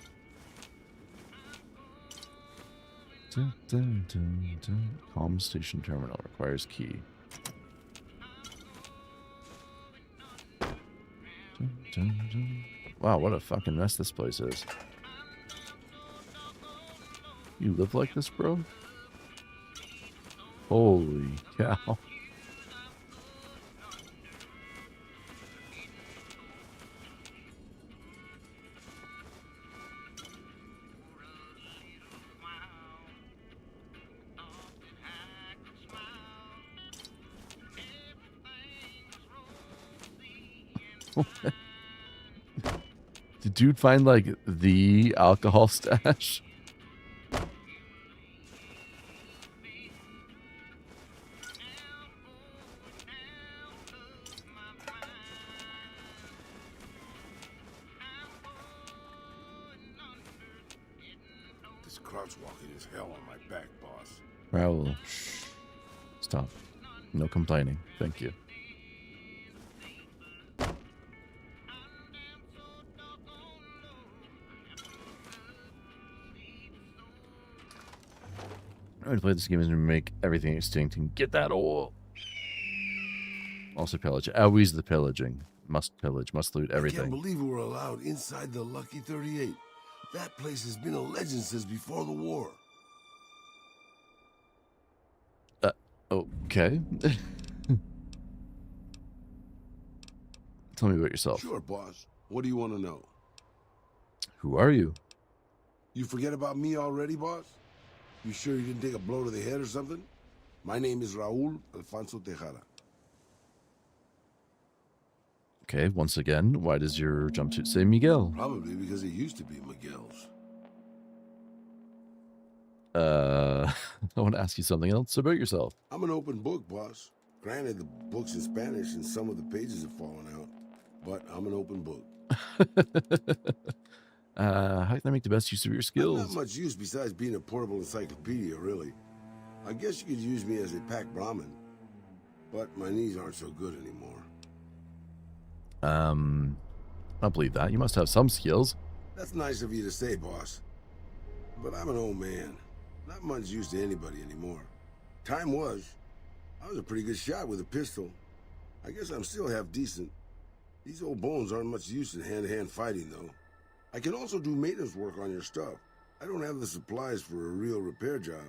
S2: Dun, dun, dun, dun. Comm station terminal requires key. Dun, dun, dun. Wow, what a fucking mess this place is. You live like this, bro? Holy cow. Did dude find like the alcohol stash?
S6: crouch walking is hell on my back, boss.
S2: Raul, shh. Stop. No complaining. Thank you. I'm going to play this game is to make everything extinct and get that oil. Also pillage. Always the pillaging. Must pillage. Must loot
S6: I
S2: everything.
S6: can't believe we were allowed inside the Lucky 38. That place has been a legend since before the war.
S2: Okay. Tell me about yourself.
S6: Sure, boss. What do you want to know?
S2: Who are you?
S6: You forget about me already, boss? You sure you didn't take a blow to the head or something? My name is Raul Alfonso Tejada.
S2: Okay, once again, why does your jumpsuit say Miguel?
S6: Probably because it used to be Miguel's.
S2: I want to ask you something else about yourself.
S6: I'm an open book, boss. Granted, the book's in Spanish and some of the pages have fallen out, but I'm an open book.
S2: How can I make the best use of your
S6: I'm
S2: skills?
S6: not much use besides being a portable encyclopedia, really. I guess you could use me as a pack Brahmin, but my knees aren't so good anymore.
S2: I believe that. You must have some skills.
S6: That's nice of you to say, boss. But I'm an old man. Not much use to anybody anymore. Time was. I was a pretty good shot with a pistol. I guess I'm still half decent. These old bones aren't much use in hand-to-hand fighting, though. I can also do maintenance work on your stuff. I don't have the supplies for a real repair job,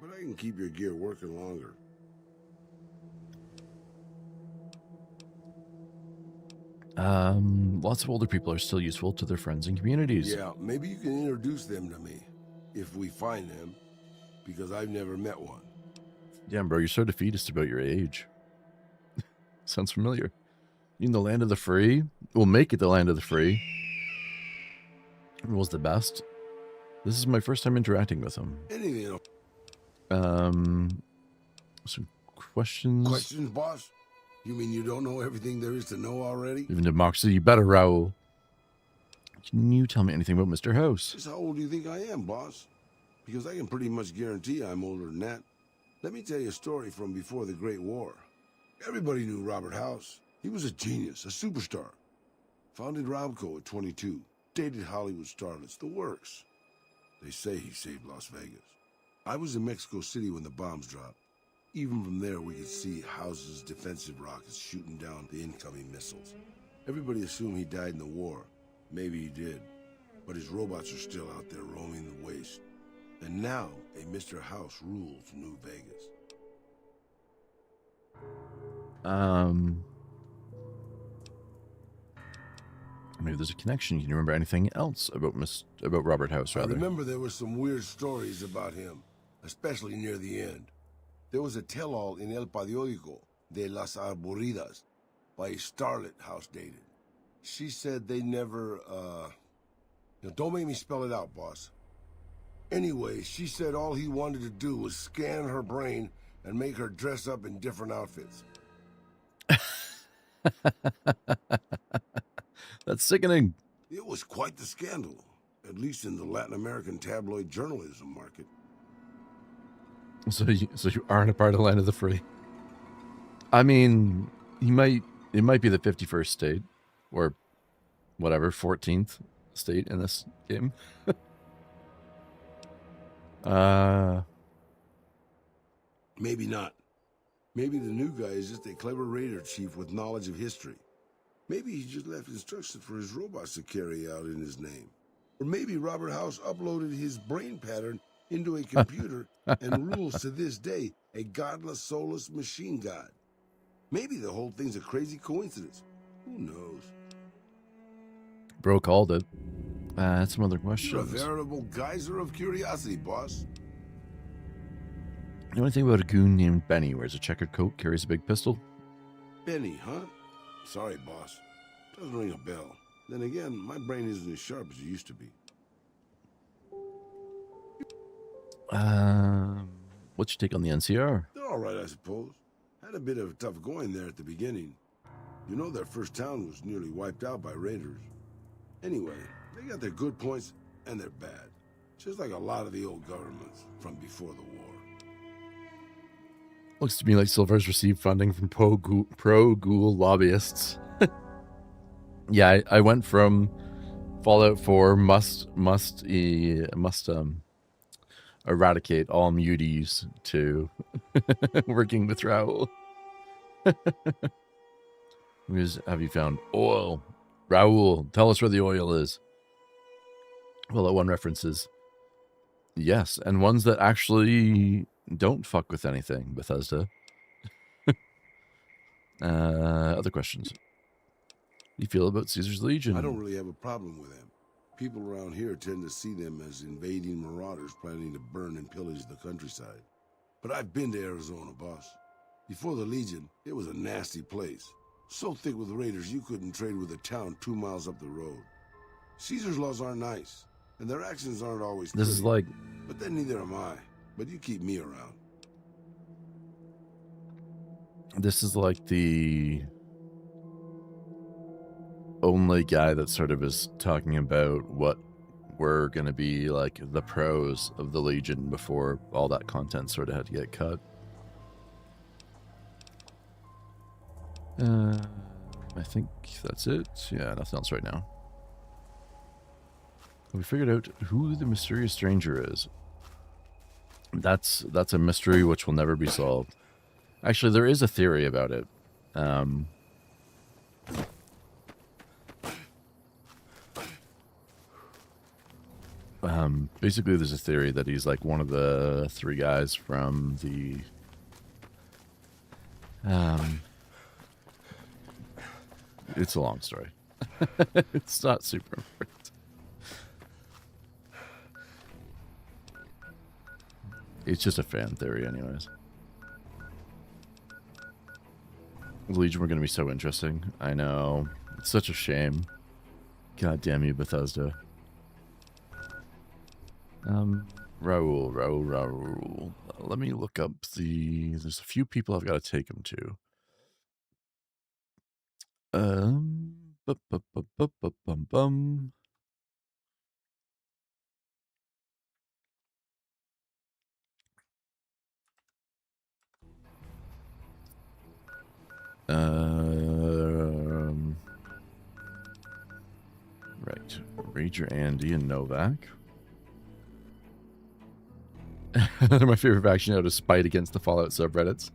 S6: but I can keep your gear working longer.
S2: Lots of older people are still useful to their friends and communities.
S6: Yeah, maybe you can introduce them to me, if we find them, because I've never met one.
S2: Damn, bro, you're so defeatist about your age. Sounds familiar. You in the land of the free? We'll make it the land of the free. Rule's the best. This is my first time interacting with him.
S6: Anything else?
S2: Some questions?
S6: Questions, boss? You mean you don't know everything there is to know already?
S2: Even democracy, you better, Raul. Can you tell me anything about Mr. House?
S6: Just how old do you think I am, boss? Because I can pretty much guarantee I'm older than that. Let me tell you a story from before the Great War. Everybody knew Robert House. He was a genius, a superstar. Founded Robco at 22. Dated Hollywood starlets, the works. They say he saved Las Vegas. I was in Mexico City when the bombs dropped. Even from there, we could see House's defensive rockets shooting down the incoming missiles. Everybody assumed he died in the war. Maybe he did. But his robots are still out there roaming the waste. And now, a Mr. House rules New Vegas.
S2: Maybe there's a connection. Can you remember anything else about Robert House,
S6: I
S2: rather?
S6: remember there were some weird stories about him, especially near the end. There was a tell-all in El Periódico de las Arboridas by a starlet House dated. She said they never, don't make me spell it out, boss. Anyway, she said all he wanted to do was scan her brain and make her dress up in different outfits.
S2: That's sickening.
S6: It was quite the scandal, at least in the Latin American tabloid journalism market.
S2: So you aren't a part of the land of the free. I mean, it might be the 51st state, or whatever, 14th state in this game.
S6: Maybe not. Maybe the new guy is just a clever raider chief with knowledge of history. Maybe he just left instructions for his robots to carry out in his name. Or maybe Robert House uploaded his brain pattern into a computer and rules to this day a godless, soulless machine god. Maybe the whole thing's a crazy coincidence. Who knows?
S2: Bro called it. Some other
S6: You're a
S2: questions.
S6: veritable geyser of curiosity, boss.
S2: You know anything about a goon named Benny, wears a checkered coat, carries a big pistol?
S6: Benny, huh? Sorry, boss. Doesn't ring a bell. Then again, my brain isn't as sharp as it used to be.
S2: What's your take on the NCR?
S6: They're all right, I suppose. Had a bit of tough going there at the beginning. You know their first town was nearly wiped out by raiders. Anyway, they got their good points and their bad. Just like a lot of the old governments from before the war.
S2: Looks to me like Silvar's received funding from pro-ghoul lobbyists. Yeah, I went from Fallout 4 must eradicate all muties to working with Raoul. Have you found oil? Raoul, tell us where the oil is. Well, that one references yes, and ones that actually don't fuck with anything, Bethesda. Other questions? How do you feel about Caesar's Legion?
S6: I don't really have a problem with them. People around here tend to see them as invading marauders planning to burn and pillage the countryside. But I've been to Arizona, boss. Before the Legion, it was a nasty place. So thick with raiders you couldn't trade with a town 2 miles up the road. Caesar's laws aren't nice, and their actions aren't always
S2: This is like...
S6: But then neither am I. But you keep me around.
S2: This is like the only guy that sort of is talking about what were going to be like the pros of the Legion before all that content sort of had to get cut. I think that's it. Yeah, nothing else right now. We figured out who the mysterious stranger is. That's a mystery which will never be solved. Actually, there is a theory about it. Basically, there's a theory that he's like one of the 3 guys from the... It's a long story. It's not super important. It's just a fan theory anyways. The Legion were going to be so interesting. I know. It's such a shame. God damn you, Bethesda. Raoul. Let me look up the... There's a few people I've got to take him to. Bum. Right. Rager Andy and Novak. My favorite faction out is spite against the Fallout subreddits.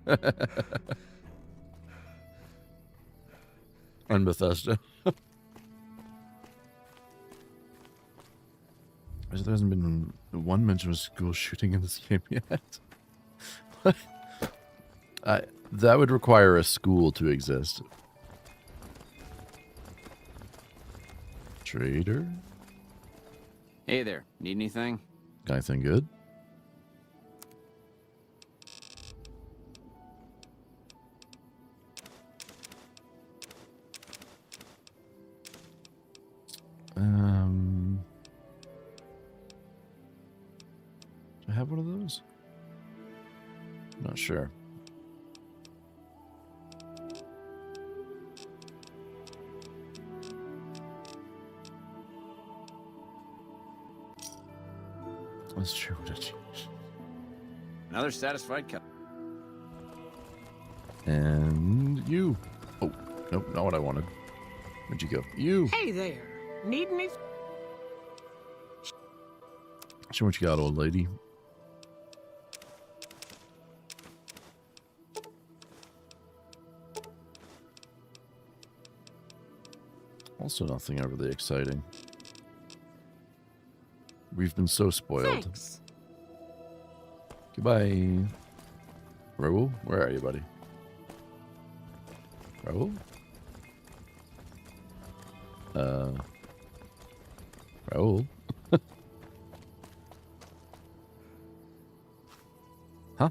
S2: And Bethesda. There hasn't been one mention of school shooting in this game yet. That would require a school to exist. Trader?
S7: Hey there, need anything?
S2: Anything good? Do I have one of those? Not sure. That's true.
S7: Another satisfied cup.
S2: And you. Oh, nope, not what I wanted. Where'd you go? You.
S8: Hey there. Need me?
S2: Show what you got, old lady. Also nothing overly exciting. We've been so spoiled.
S8: Thanks.
S2: Goodbye. Raoul? Where are you, buddy? Raoul? Raoul? Huh?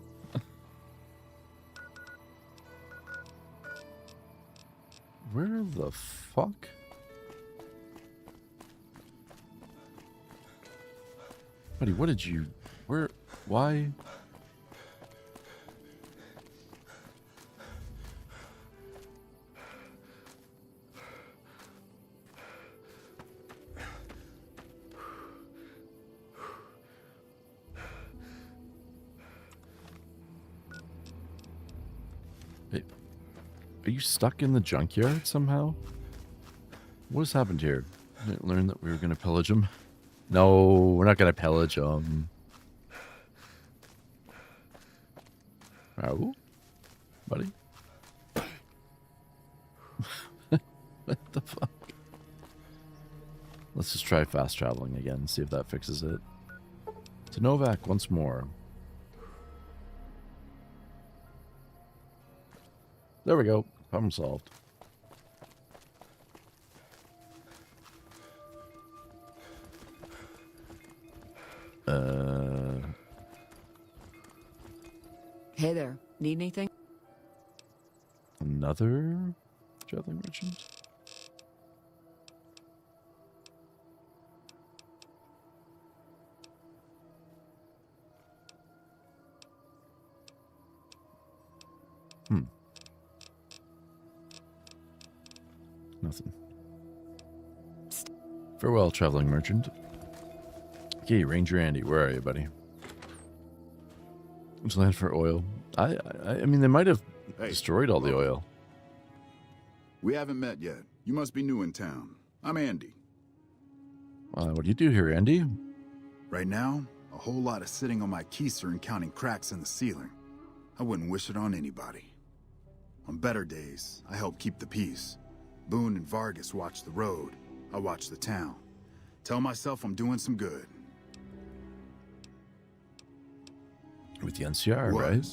S2: Where the fuck? Buddy, what did you... Where... Why... Are you stuck in the junkyard somehow? What has happened here? I didn't learn that we were going to pillage him. No, we're not going to pillage him. Oh, buddy. What the fuck? Let's just try fast traveling again, see if that fixes it. To Novak once more. There we go. Problem solved.
S9: Hey there. Need anything?
S2: Another traveling merchant? Nothing. Farewell, traveling merchant. Okay, Ranger Andy, where are you, buddy? Let's land for oil. I mean, they might have destroyed all the oil.
S10: We haven't met yet. You must be new in town. I'm Andy.
S2: What do you do here, Andy?
S10: Right now, a whole lot of sitting on my keister and counting cracks in the ceiling. I wouldn't wish it on anybody. On better days, I help keep the peace. Boone and Vargas watch the road. I watch the town. Tell myself I'm doing some good.
S2: With the NCR, right?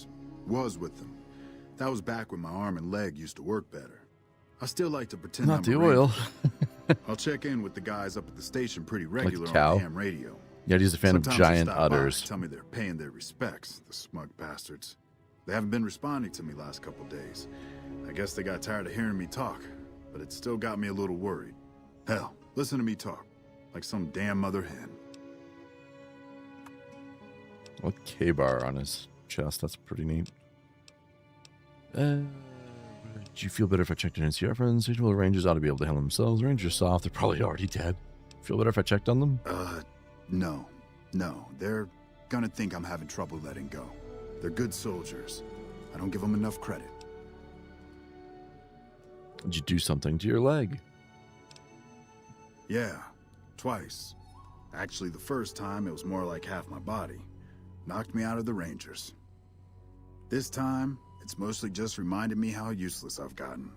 S10: Was with them. That was back when my arm and leg used to work better. I still like to pretend
S2: Not
S10: I'm
S2: the
S10: a
S2: oil.
S10: I'll check in with the guys up at the station pretty regular
S2: cow.
S10: on the ham radio.
S2: Yeah, he's a fan
S10: Sometimes
S2: of
S10: they
S2: giant
S10: stop by,
S2: udders.
S10: tell me they're paying their respects, the smug bastards. They haven't been responding to me last couple days. I guess they got tired of hearing me talk, but it still got me a little worried. Hell, listen to me talk, like some damn mother hen.
S2: What K-bar on his chest? That's pretty neat. Do you feel better if I checked in NCR friends? Well, the Rangers ought to be able to handle themselves. Rangers soft. They're probably already dead. Feel better if I checked on them?
S10: No. They're gonna think I'm having trouble letting go. They're good soldiers. I don't give them enough credit.
S2: Did you do something to your leg?
S10: Yeah, twice. Actually, the first time, it was more like half my body. Knocked me out of the Rangers. This time, it's mostly just reminded me how useless I've gotten.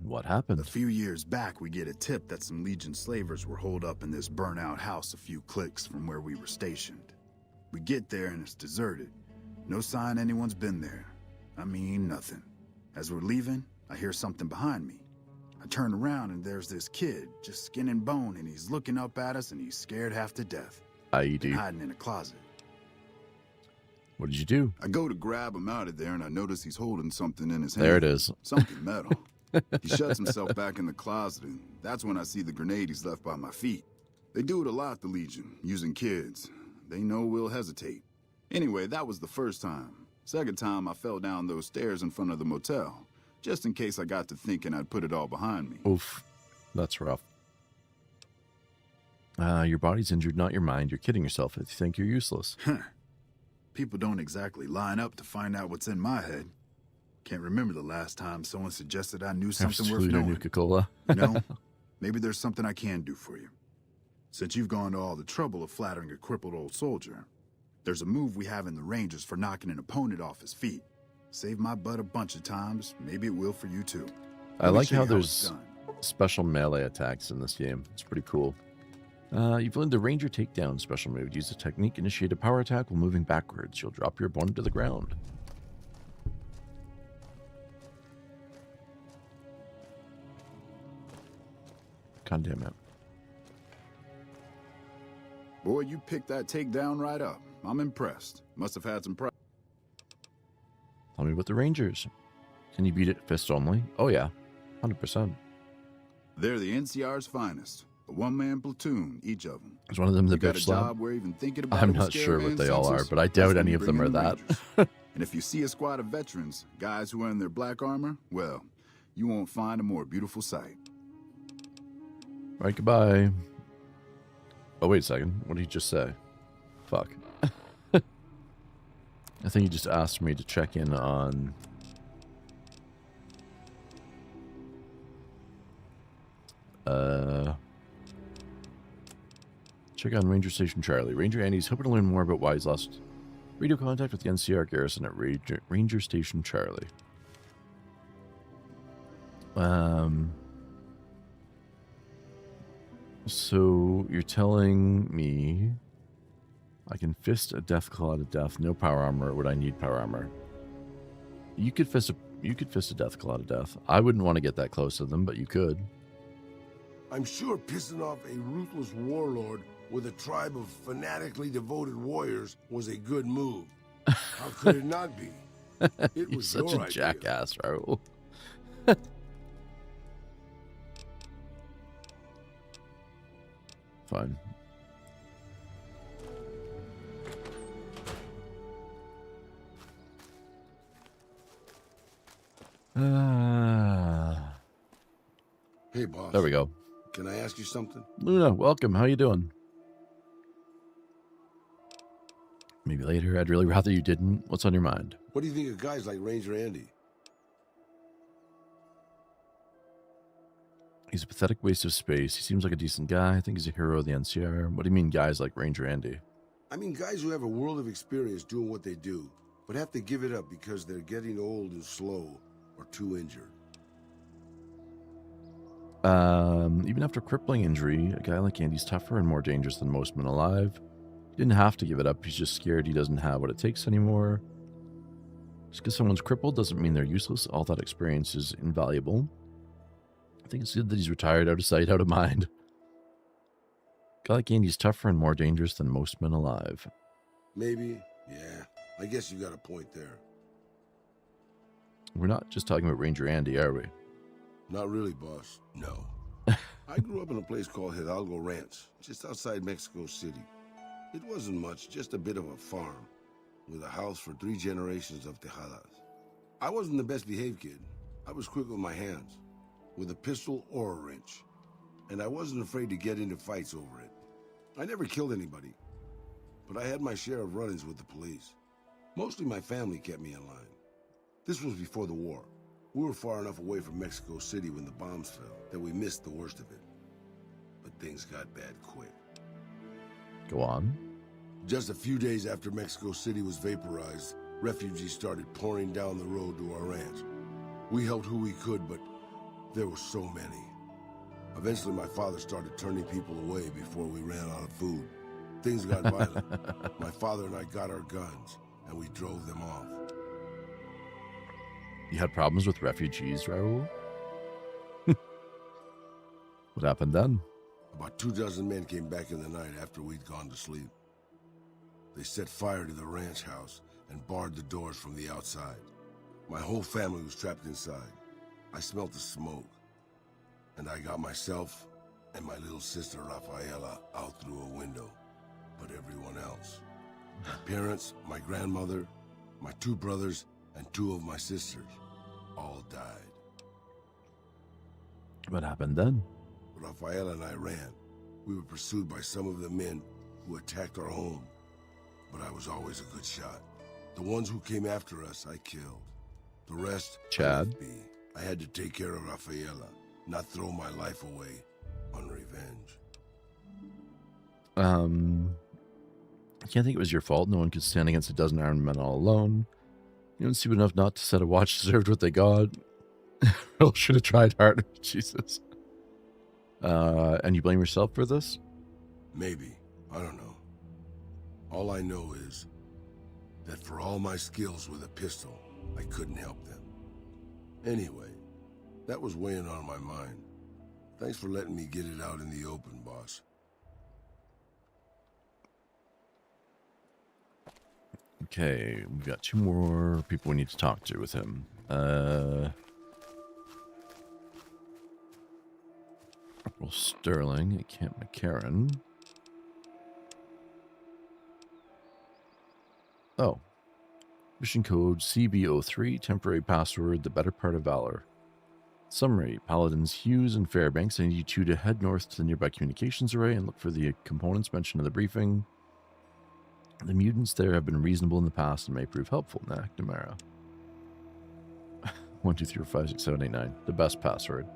S2: What happened?
S10: A few years back, we get a tip that some Legion slavers were holed up in this burnt-out house a few clicks from where we were stationed. We get there and it's deserted. No sign anyone's been there. I mean, nothing. As we're leaving, I hear something behind me. I turn around and there's this kid, just skin and bone, and he's looking up at us and he's scared half to death.
S2: IED.
S10: Hiding in a closet.
S2: What did you do?
S10: I go to grab him out of there and I notice he's holding something in his hand.
S2: There it is.
S10: Something metal. He shuts himself back in the closet, and that's when I see the grenade he's left by my feet. They do it a lot, the Legion, using kids. They know we'll hesitate. Anyway, that was the first time. Second time, I fell down those stairs in front of the motel, just in case I got to thinking I'd put it all behind me.
S2: Oof. That's rough. Your body's injured, not your mind. You're kidding yourself if you think you're useless.
S10: People don't exactly line up to find out what's in my head. Can't remember the last time someone suggested I knew something worth knowing.
S2: Nuka-Cola.
S10: You know, maybe there's something I can do for you. Since you've gone to all the trouble of flattering a crippled old soldier, there's a move we have in the Rangers for knocking an opponent off his feet. Saved my butt a bunch of times. Maybe it will for you too.
S2: I like how there's special melee attacks in this game. It's pretty cool. You've learned the Ranger Takedown special move. Use the technique, initiate a power attack while moving backwards. You'll drop your opponent to the ground. God damn it.
S10: Boy, you picked that takedown right up. I'm impressed. Must have had some practice.
S2: Tell me about the Rangers. Can you beat it fist only? Oh yeah, 100%.
S10: They're the NCR's finest. A one-man platoon, each of them.
S2: Is one of them the
S10: got
S2: bitch
S10: a
S2: slap?
S10: job where even thinking about
S2: I'm
S10: it will
S2: not
S10: scare
S2: sure
S10: a
S2: what
S10: man's
S2: they all are,
S10: senses.
S2: but I
S10: That's
S2: doubt
S10: when
S2: any
S10: you
S2: of them
S10: bring
S2: are
S10: in the
S2: that.
S10: Rangers. And if you see a squad of veterans, guys who are in their black armor, well, you won't find a more beautiful sight.
S2: Right, goodbye. Oh, wait a second. What did he just say? Fuck. I think he just asked me to check in on Check on Ranger Station Charlie. Ranger Andy's hoping to learn more about why he's lost radio contact with the NCR garrison at Ranger Station Charlie. So you're telling me I can fist a death claw to death, no power armor, or would I need power armor? You could fist a death claw to death. I wouldn't want to get that close to them, but you could.
S6: I'm sure pissing off a ruthless warlord with a tribe of fanatically devoted warriors was a good move. How could it not be? It was
S2: such
S6: your
S2: a
S6: idea.
S2: jackass, Raul. Fine.
S6: Hey, boss.
S2: There we go.
S6: Can I ask you something?
S2: Luna, welcome. How you doing? Maybe later. I'd really rather you didn't. What's on your mind?
S6: What do you think of guys like Ranger Andy?
S2: He's a pathetic waste of space. He seems like a decent guy. I think he's a hero of the NCR. What do you mean guys like Ranger Andy?
S6: I mean guys who have a world of experience doing what they do, but have to give it up because they're getting old and slow or too injured.
S2: Even after crippling injury, a guy like Andy's tougher and more dangerous than most men alive. He didn't have to give it up. He's just scared he doesn't have what it takes anymore. Just because someone's crippled doesn't mean they're useless. All that experience is invaluable. I think it's good that he's retired, out of sight, out of mind. A guy like Andy's tougher and more dangerous than most men alive.
S6: Maybe, yeah. I guess you got a point there.
S2: We're not just talking about Ranger Andy, are we?
S6: Not really, boss. No. I grew up in a place called Hidalgo Ranch, just outside Mexico City. It wasn't much, just a bit of a farm, with a house for 3 generations of Tejadas. I wasn't the best behaved kid. I was quick with my hands, with a pistol or a wrench. And I wasn't afraid to get into fights over it. I never killed anybody, but I had my share of run-ins with the police. Mostly my family kept me in line. This was before the war. We were far enough away from Mexico City when the bombs fell that we missed the worst of it. But things got bad quick.
S2: Go on.
S6: Just a few days after Mexico City was vaporized, refugees started pouring down the road to our ranch. We helped who we could, but there were so many. Eventually, my father started turning people away before we ran out of food. Things got violent. My father and I got our guns, and we drove them off.
S2: You had problems with refugees, Raul? What happened then?
S6: About 24 men came back in the night after we'd gone to sleep. They set fire to the ranch house and barred the doors from the outside. My whole family was trapped inside. I smelled the smoke, and I got myself and my little sister Rafaela out through a window. But everyone else, my parents, my grandmother, my 2 brothers, and 2 of my sisters, all died.
S2: What happened then?
S6: Rafaela and I ran. We were pursued by some of the men who attacked our home, but I was always a good shot. The ones who came after us, I killed. The rest,
S2: Chad?
S6: left me. I had to take care of Rafaela, not throw my life away on revenge.
S2: I can't think it was your fault. No one could stand against a dozen armed men all alone. You don't see enough not to set a watch deserved what they got. Earl should have tried harder. Jesus. And you blame yourself for this?
S6: Maybe. I don't know. All I know is that for all my skills with a pistol, I couldn't help them. Anyway, that was weighing on my mind. Thanks for letting me get it out in the open, boss.
S2: Okay, we've got 2 more people we need to talk to with him. Corporal Sterling, Camp McCarran. Oh. Mission code CB03, temporary password, the better part of valor. Summary, Paladins Hughes and Fairbanks, I need you 2 to head north to the nearby communications array and look for the components mentioned in the briefing. The mutants there have been reasonable in the past and may prove helpful. McNamara. 1, 2, 3, 4, 5, 6, 7, 8, 9. The best password.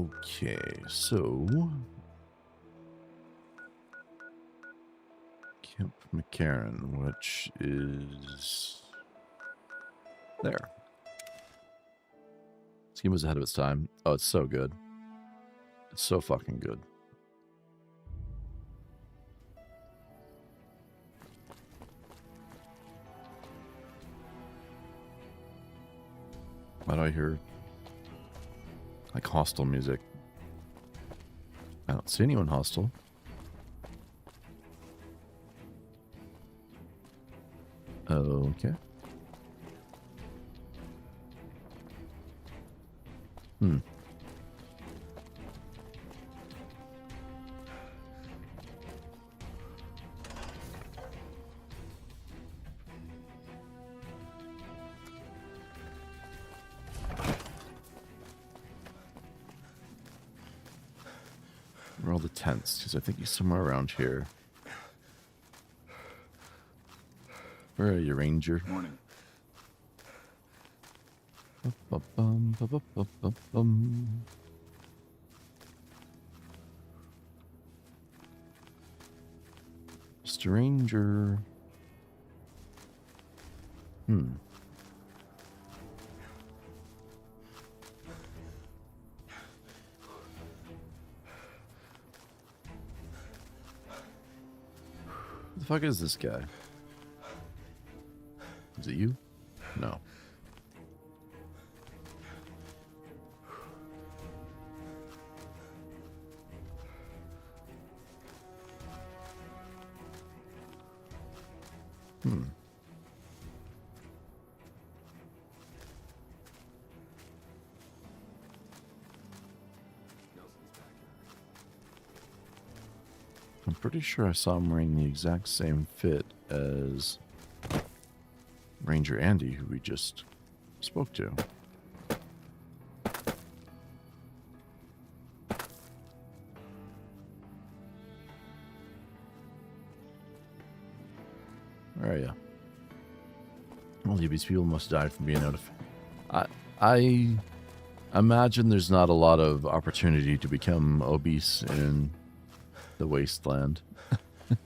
S2: Okay, so Camp McCarran, which is there. This game was ahead of its time. Oh, it's so good. It's so fucking good. Why do I hear like hostile music? I don't see anyone hostile. Okay. Where are all the tents? Because I think he's somewhere around here. Where are you, Ranger?
S10: Morning.
S2: Stranger. Who the fuck is this guy? Is it you? No. I'm pretty sure I saw him wearing the exact same fit as Ranger Andy, who we just spoke to. Where are you? All these people must die from being out of... I imagine there's not a lot of opportunity to become obese in the wasteland. Okay,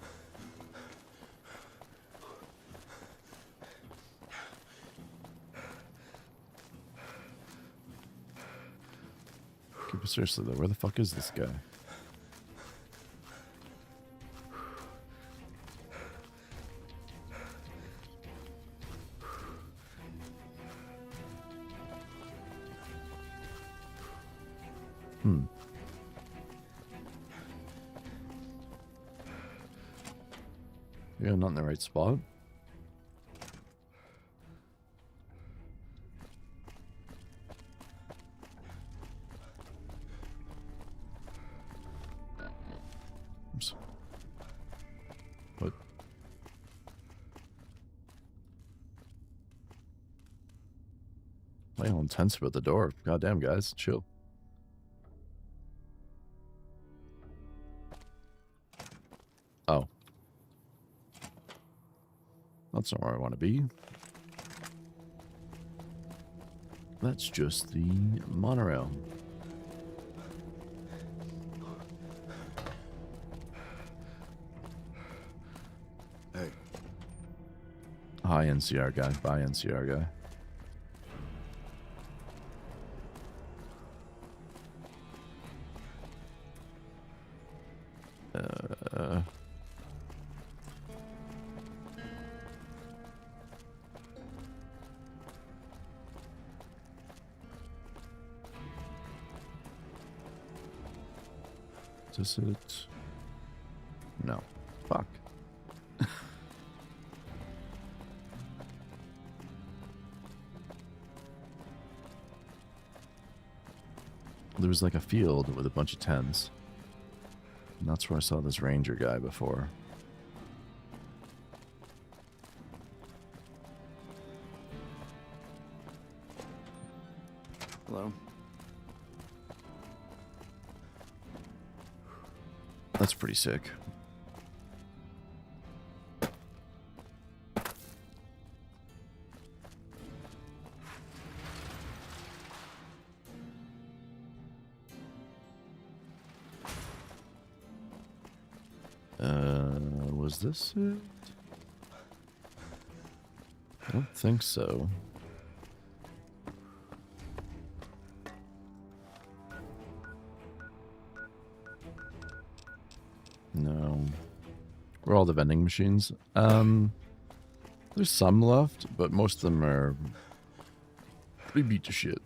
S2: but seriously though, where the fuck is this guy? Yeah, not in the right spot. Oops. What? Playing all intense about the door. Goddamn, guys, chill. Oh. That's not where I want to be. That's just the monorail.
S10: Hey.
S2: Hi, NCR guy. Bye, NCR guy. Is this it? No. Fuck. There was like a field with a bunch of tents. And that's where I saw this ranger guy before.
S7: Hello.
S2: That's pretty sick. Was this it? I don't think so. No. Where are all the vending machines? There's some left, but most of them are pretty beat to shit.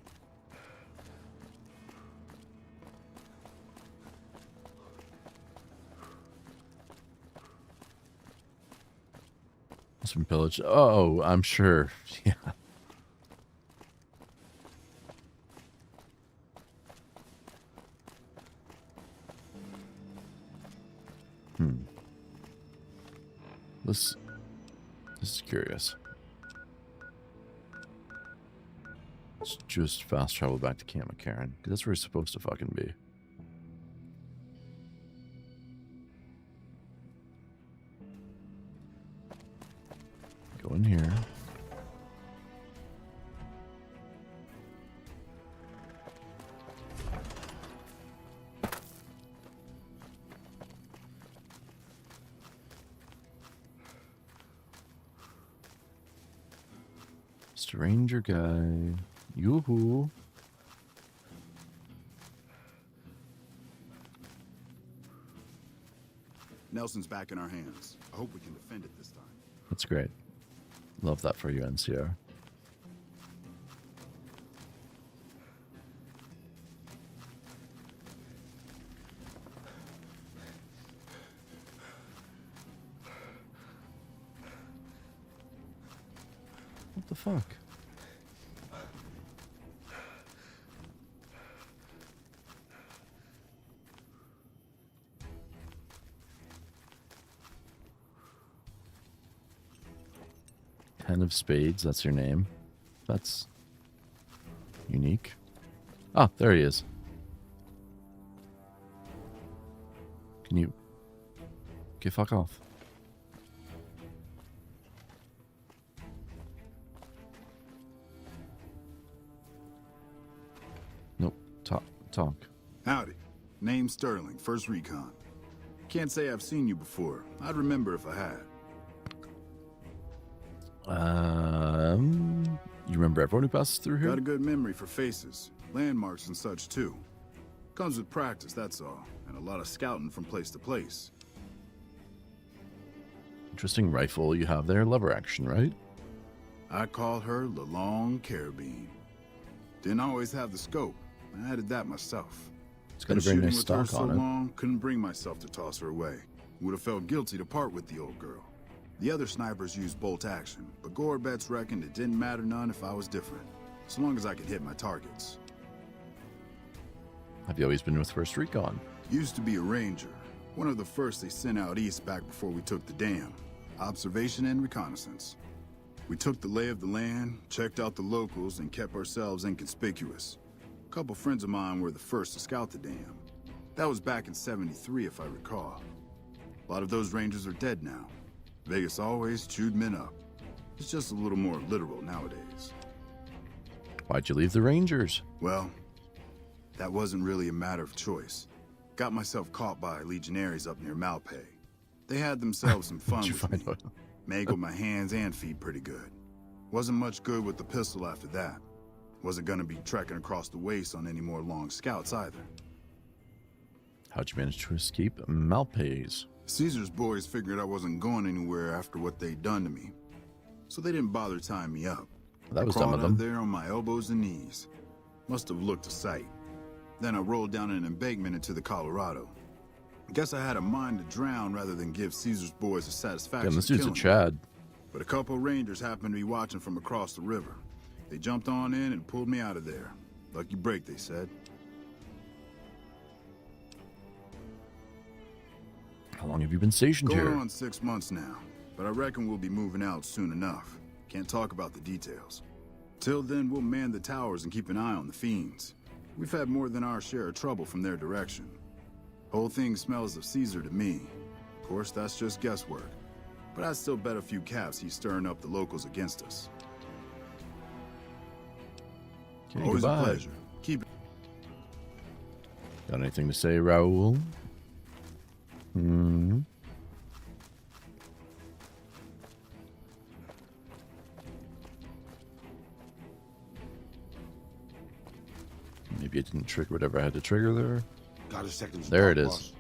S2: Some pillage. Oh, I'm sure. Yeah. This is curious. Let's just fast travel back to Camp McCarran, because that's where it's supposed to fucking be. Go in here. Stranger guy. Yoo-hoo.
S10: Nelson's back in our hands. I hope we can defend it this time.
S2: That's great. Love that for you, NCR. What the fuck? Ten of Spades, that's your name. That's unique. Ah, there he is. Can you get fuck off? Nope. Talk.
S10: Howdy. Name's Sterling, First Recon. Can't say I've seen you before. I'd remember if I had.
S2: You remember everyone who passes through here?
S10: Got a good memory for faces, landmarks and such too. Comes with practice, that's all, and a lot of scouting from place to place.
S2: Interesting rifle you have there, lever action, right?
S10: I call her the Long Carabine. Didn't always have the scope. I added that myself.
S2: It's got a very nice stock
S10: so
S2: on it.
S10: Long, couldn't bring myself to toss her away. Would have felt guilty to part with the old girl. The other snipers used bolt action, but Gorbets reckoned it didn't matter none if I was different, so long as I could hit my targets.
S2: Have you always been with First Recon?
S10: Used to be a ranger, one of the first they sent out east back before we took the dam. Observation and reconnaissance. We took the lay of the land, checked out the locals, and kept ourselves inconspicuous. A couple friends of mine were the first to scout the dam. That was back in '73, if I recall. A lot of those rangers are dead now. Vegas always chewed men up. It's just a little more literal nowadays.
S2: Why'd you leave the Rangers?
S10: Well, that wasn't really a matter of choice. Got myself caught by legionaries up near Malpay. They had themselves some fun with me. Mangled my hands and feet pretty good. Wasn't much good with the pistol after that. Wasn't gonna be trekking across the waste on any more long scouts either.
S2: How'd you manage to escape Malpays?
S10: Caesar's boys figured I wasn't going anywhere after what they'd done to me. So they didn't bother tying me up.
S2: That was
S10: I
S2: dumb of them.
S10: out there on my elbows and knees. Must have looked a sight. Then I rolled down an embankment into the Colorado. Guess I had a mind to drown rather than give Caesar's boys a satisfaction.
S2: Damn, this dude's a
S10: killing me.
S2: Chad.
S10: But a couple rangers happened to be watching from across the river. They jumped on in and pulled me out of there. Lucky break, they said.
S2: How long have you been stationed here?
S10: Going on 6 months now, but I reckon we'll be moving out soon enough. Can't talk about the details. Till then, we'll man the towers and keep an eye on the fiends. We've had more than our share of trouble from their direction. Whole thing smells of Caesar to me. Of course, that's just guesswork. But I'd still bet a few caps he's stirring up the locals against us.
S2: Okay,
S10: Always
S2: goodbye.
S10: a pleasure. Keep it.
S2: Got anything to say, Raoul? Maybe it didn't trigger whatever I had to trigger there.
S6: Got a second stop,
S2: There it is.
S6: boss.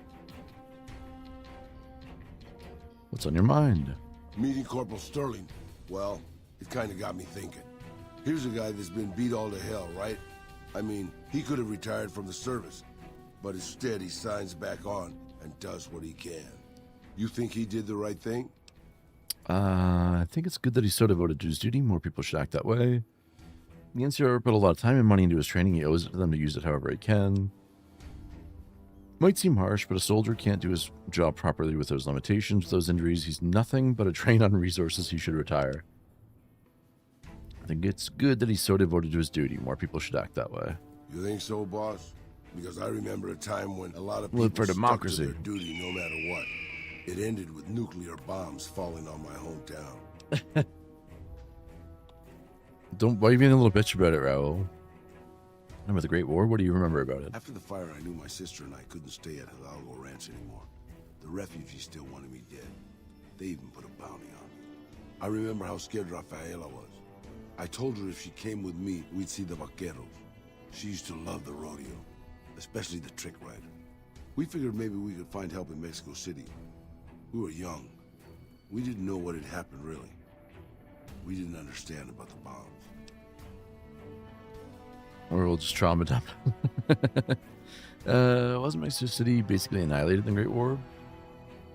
S2: What's on your mind?
S6: Meeting Corporal Sterling. Well, it kind of got me thinking. Here's a guy that's been beat all to hell, right? I mean, he could have retired from the service, but instead he signs back on and does what he can. You think he did the right thing?
S2: I think it's good that he's so devoted to his duty. More people should act that way. The NCR put a lot of time and money into his training. He owes it to them to use it however he can. Might seem harsh, but a soldier can't do his job properly with those limitations, with those injuries. He's nothing but a drain on resources. He should retire. I think it's good that he's so devoted to his duty. More people should act that way.
S6: You think so, boss? Because I remember a time when a lot of
S2: Live
S6: people
S2: for democracy.
S6: stuck to their duty no matter what. It ended with nuclear bombs falling on my hometown.
S2: Why are you being a little bitch about it, Raul? Remember the Great War? What do you remember about it?
S6: After the fire, I knew my sister and I couldn't stay at Hidalgo Ranch anymore. The refugees still wanted me dead. They even put a bounty on me. I remember how scared Rafaela was. I told her if she came with me, we'd see the vaqueros. She used to love the rodeo, especially the trick rider. We figured maybe we could find help in Mexico City. We were young. We didn't know what had happened, really. We didn't understand about the bombs.
S2: Or we'll just trauma dump. Wasn't Mexico City basically annihilated in the Great War?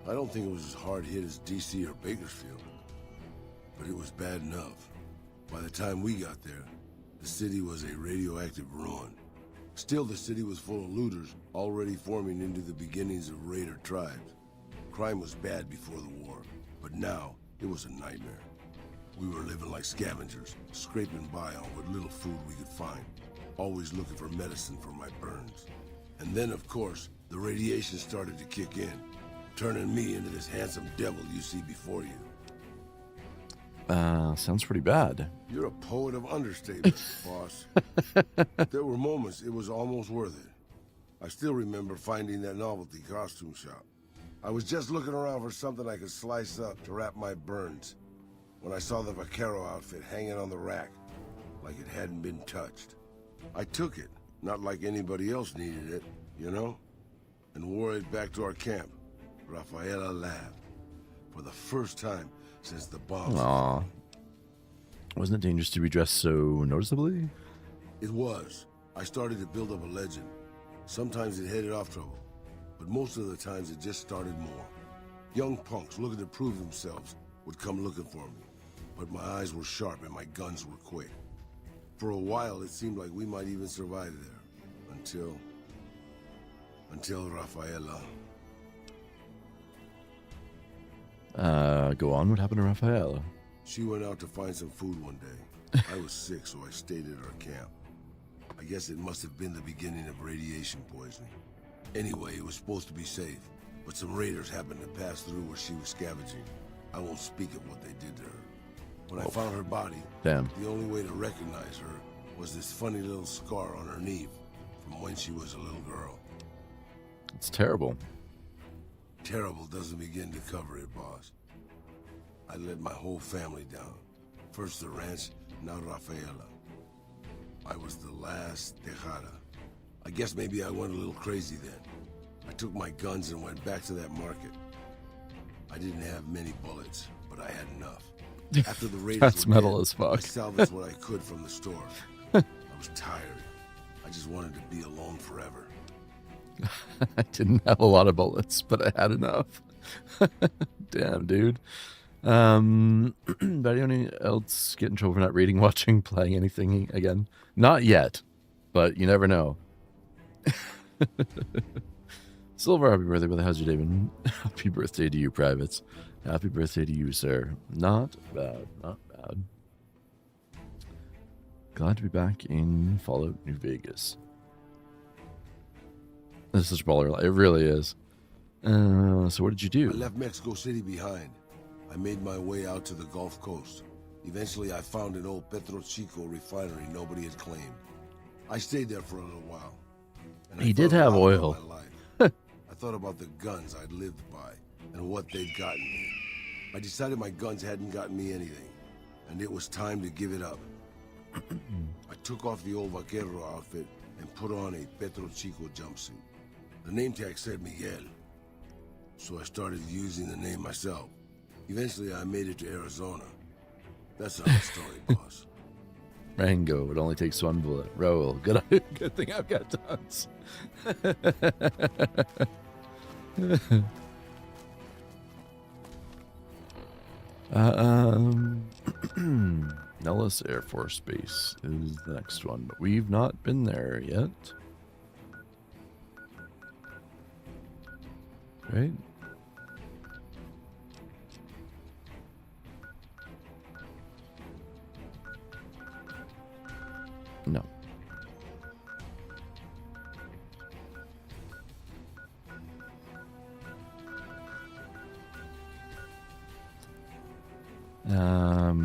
S6: I don't think it was as hard hit as D.C. or Bakersfield, but it was bad enough. By the time we got there, the city was a radioactive ruin. Still, the city was full of looters, already forming into the beginnings of raider tribes. Crime was bad before the war, but now it was a nightmare. We were living like scavengers, scraping by on what little food we could find, always looking for medicine for my burns. And then, of course, the radiation started to kick in, turning me into this handsome devil you see before you.
S2: Sounds pretty bad.
S6: You're a poet of understatement, boss. There were moments it was almost worth it. I still remember finding that novelty costume shop. I was just looking around for something I could slice up to wrap my burns when I saw the vaquero outfit hanging on the rack, like it hadn't been touched. I took it, not like anybody else needed it, you know, and wore it back to our camp. Rafaela laughed. For the first time since the bombs.
S2: Aww. Wasn't it dangerous to be dressed so noticeably?
S6: It was. I started to build up a legend. Sometimes it headed off trouble, but most of the times it just started more. Young punks looking to prove themselves would come looking for me, but my eyes were sharp and my guns were quick. For a while, it seemed like we might even survive there, until Rafaela.
S2: Go on. What happened to Rafaela?
S6: She went out to find some food one day. I was sick, so I stayed at our camp. I guess it must have been the beginning of radiation poisoning. Anyway, it was supposed to be safe, but some raiders happened to pass through where she was scavenging. I won't speak of what they did to her. When I found her body,
S2: Damn.
S6: the only way to recognize her was this funny little scar on her knee from when she was a little girl.
S2: It's terrible.
S6: Terrible doesn't begin to cover it, boss. I let my whole family down. First the ranch, now Rafaela. I was the last Tejada. I guess maybe I went a little crazy then. I took my guns and went back to that market. I didn't have many bullets, but I had enough. After the raiders
S2: That's
S6: were
S2: metal
S6: dead,
S2: as fuck.
S6: I salvaged what I could from the store. I was tired. I just wanted to be alone forever.
S2: I didn't have a lot of bullets, but I had enough. Damn, dude. Anybody else get in trouble for not reading, watching, playing anything again? Not yet, but you never know. Silvar, happy birthday, brother. How's your day been? Happy birthday to you, privates. Happy birthday to you, sir. Not bad, not bad. Glad to be back in Fallout New Vegas. This is baller. It really is. So what did you do?
S6: I left Mexico City behind. I made my way out to the Gulf Coast. Eventually, I found an old Petro Chico refinery nobody had claimed. I stayed there for a little while. And
S2: He did have oil.
S6: I thought about the guns I'd lived by and what they'd gotten me. I decided my guns hadn't gotten me anything, and it was time to give it up. I took off the old vaquero outfit and put on a Petro Chico jumpsuit. The name tag said Miguel, so I started using the name myself. Eventually, I made it to Arizona. That's another story, boss.
S2: Rango, it only takes one bullet. Raul, good thing I've got tons. Nellis Air Force Base is the next one, but we've not been there yet. Right? No.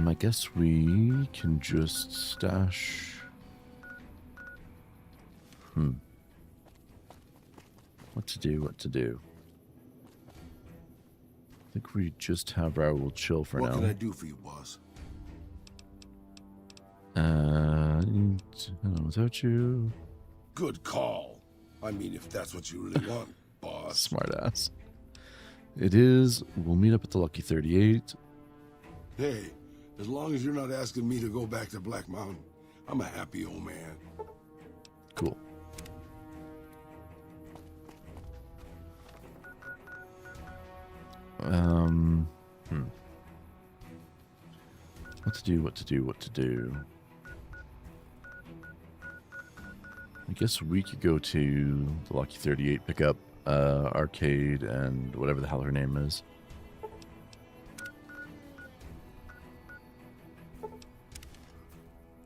S2: I guess we can just stash. What to do? I think we just have Raul chill for now.
S6: What can I do for you, boss?
S2: Without you.
S6: Good call. I mean, if that's what you really want, boss.
S2: Smart ass. It is. We'll meet up at the Lucky 38.
S6: Hey, as long as you're not asking me to go back to Black Mountain, I'm a happy old man.
S2: Cool. What to do? I guess we could go to the Lucky 38, pick up Arcade and whatever the hell her name is.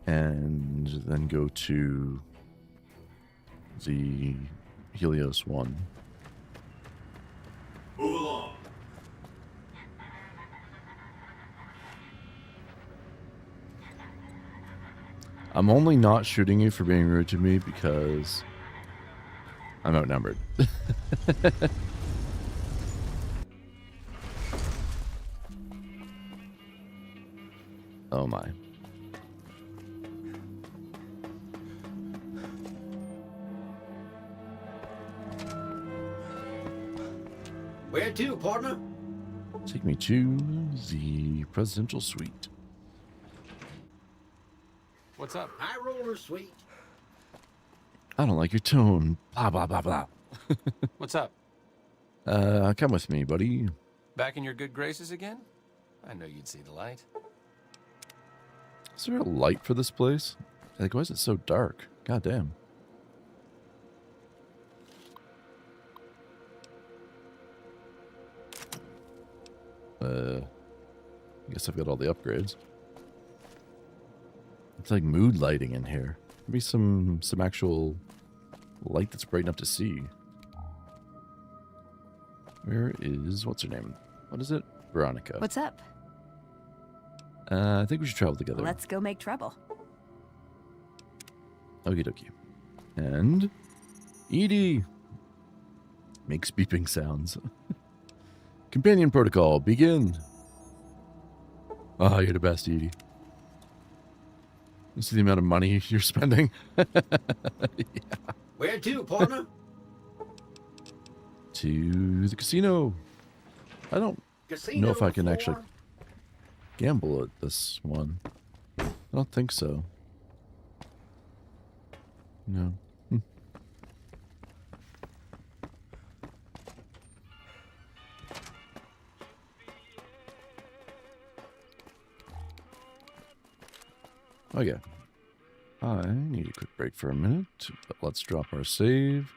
S2: And then go to the Helios 1.
S6: Move along.
S2: I'm only not shooting you for being rude to me because I'm outnumbered. Oh my.
S11: Where to, partner?
S2: Take me to the presidential suite.
S11: What's up? High roller suite.
S2: I don't like your tone. Blah, blah, blah, blah.
S11: What's up?
S2: Come with me, buddy.
S11: Back in your good graces again? I know you'd see the light.
S2: Is there a light for this place? Like, why is it so dark? God damn. I guess I've got all the upgrades. It's like mood lighting in here. Maybe some actual light that's bright enough to see. Where is, what's her name? What is it? Veronica.
S12: What's up?
S2: I think we should travel together.
S12: Let's go make trouble.
S2: Okie dokie. And Edie makes beeping sounds. Companion protocol, begin. Ah, you're the best, Edie. You see the amount of money you're spending? Yeah.
S11: Where to, partner?
S2: To the casino. I don't know if I can actually gamble at this one. I don't think so. No. Okay. I need a quick break for a minute, but let's drop our save.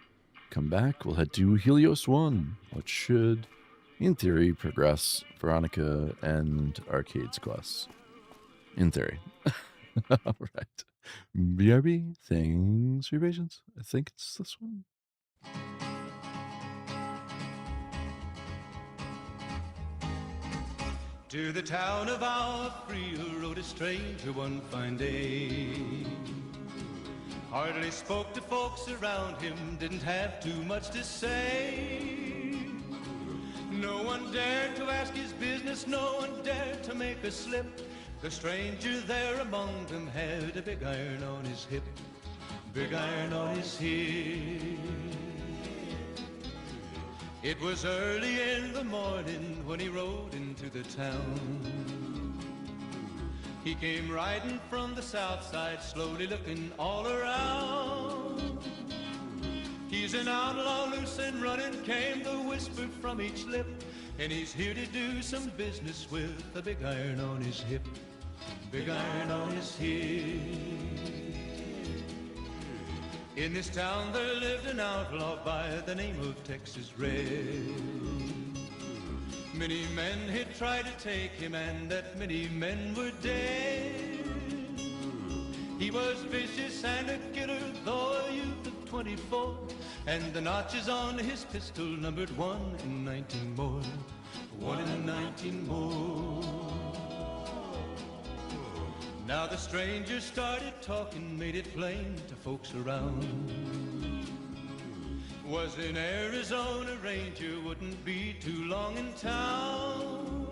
S2: Come back, we'll head to Helios 1, which should, in theory, progress Veronica and Arcade's quests. In theory. Alright. BRB, thanks for your patience. I think it's this one.
S1: To the town of Alfria rode a stranger one fine day. Hardly spoke to folks around him, didn't have too much to say. No one dared to ask his business, no one dared to make a slip. The stranger there among them had a big iron on his hip. big iron on his hip. It was early in the morning when he rode into the town. He came riding from the south side, slowly looking all around. He's an outlaw, loose and running, came the whisper from each lip, and he's here to do some business with a big iron on his hip, big iron on his hip. In this town there lived an outlaw by the name of Texas Red. Many men had tried to take him, and that many men were dead. He was vicious and a killer, though a youth of 24, and the notches on his pistol numbered 1 in 19 more, 1 in 19 more. Now the stranger started talking, made it plain to folks around. Was an Arizona Ranger, wouldn't be too long in town.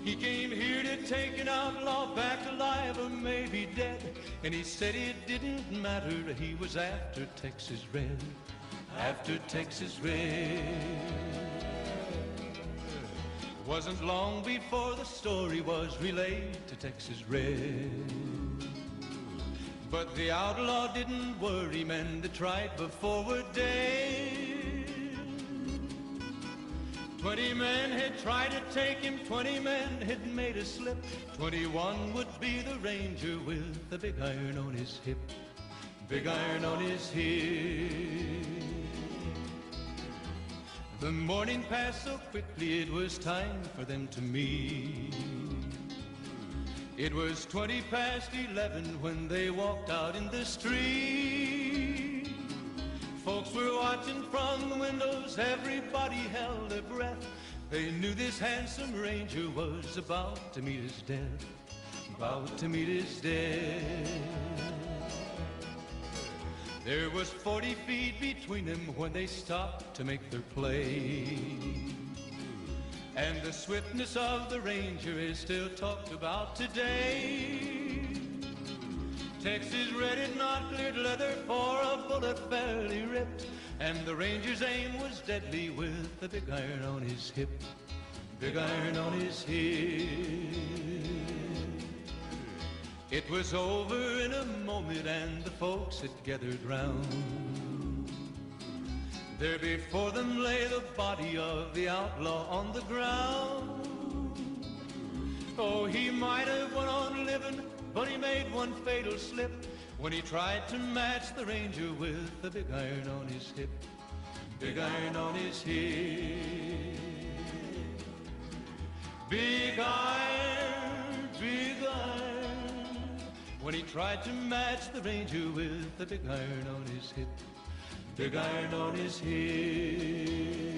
S1: He came here to take an outlaw back alive or maybe dead, and he said it didn't matter, he was after Texas Red, after Texas Red. Wasn't long before the story was relayed to Texas Red. But the outlaw didn't worry, men that tried before were dead. 20 men had tried to take him, 20 men had made a slip. 21 would be the Ranger with the big iron on his hip, big iron on his hip. The morning passed so quickly, it was time for them to meet. It was 20 past 11 when they walked out in the street. Folks were watching from the windows, everybody held their breath. They knew this handsome Ranger was about to meet his death, about to meet his death. There was 40 feet between them when they stopped to make their play. And the swiftness of the Ranger is still talked about today. Texas Red had not cleared leather for a bullet fairly ripped, and the Ranger's aim was deadly with the big iron on his hip, big iron on his hip. It was over in a moment and the folks had gathered round. There before them lay the body of the outlaw on the ground. Oh, he might have went on living, but he made one fatal slip when he tried to match the Ranger with the big iron on his hip, big iron on his hip. Big iron, big iron. When he tried to match the Ranger with the big iron on his hip, big iron on his hip.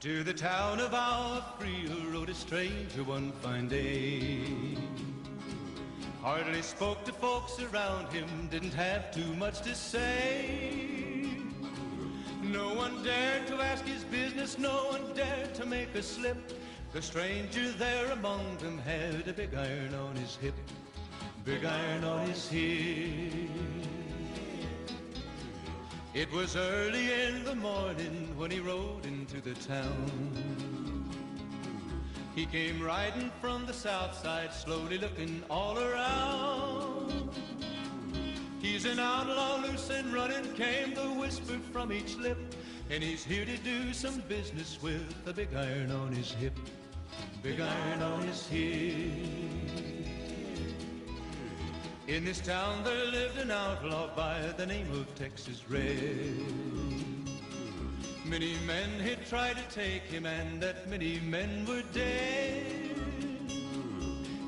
S1: To the town of our free rode a stranger one fine day. Hardly spoke to folks around him, didn't have too much to say. No one dared to ask his business, no one dared to make a slip. The stranger there among them had a big iron on his hip, big iron on his hip. It was early in the morning when he rode into the town. He came riding from the south side, slowly looking all around. He's an outlaw, loose and running, came the whisper from each lip, and he's here to do some business with a big iron on his hip, big iron on his hip. In this town there lived an outlaw by the name of Texas Red. Many men had tried to take him, and that many men were dead.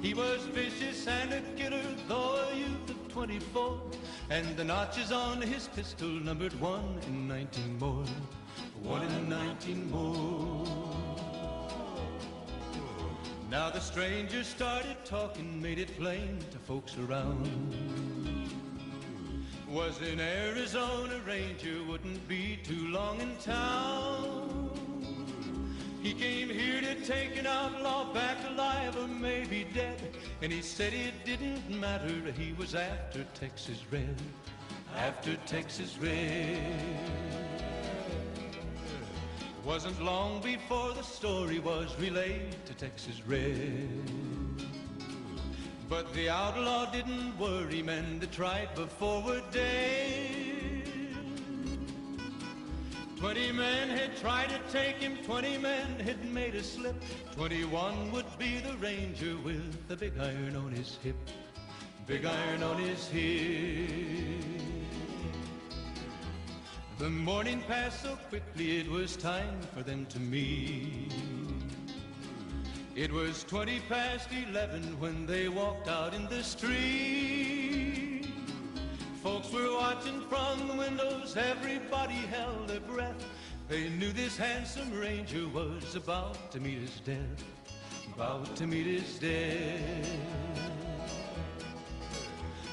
S1: He was vicious and a killer, though a youth of 24, and the notches on his pistol numbered 1 in 19 more, 1 in 19 more. Now Now the stranger started talking, made it plain to folks around. Was in Arizona, Ranger wouldn't be too long in town. He came here to take an outlaw back alive or maybe dead. And he said it didn't matter, he was after Texas Red. After Texas Red. Wasn't long before the story was relayed to Texas Red. But the outlaw didn't worry, men that tried before were dead. 20 men had tried to take him, 20 men had made a slip. 21 would be the Ranger with the big iron on his hip. Big iron on his hip. The morning passed so quickly, it was time for them to meet. It was 20 past 11 when they walked out in the street. Folks were watching from the windows, everybody held their breath. They knew this handsome Ranger was about to meet his death. About to meet his death.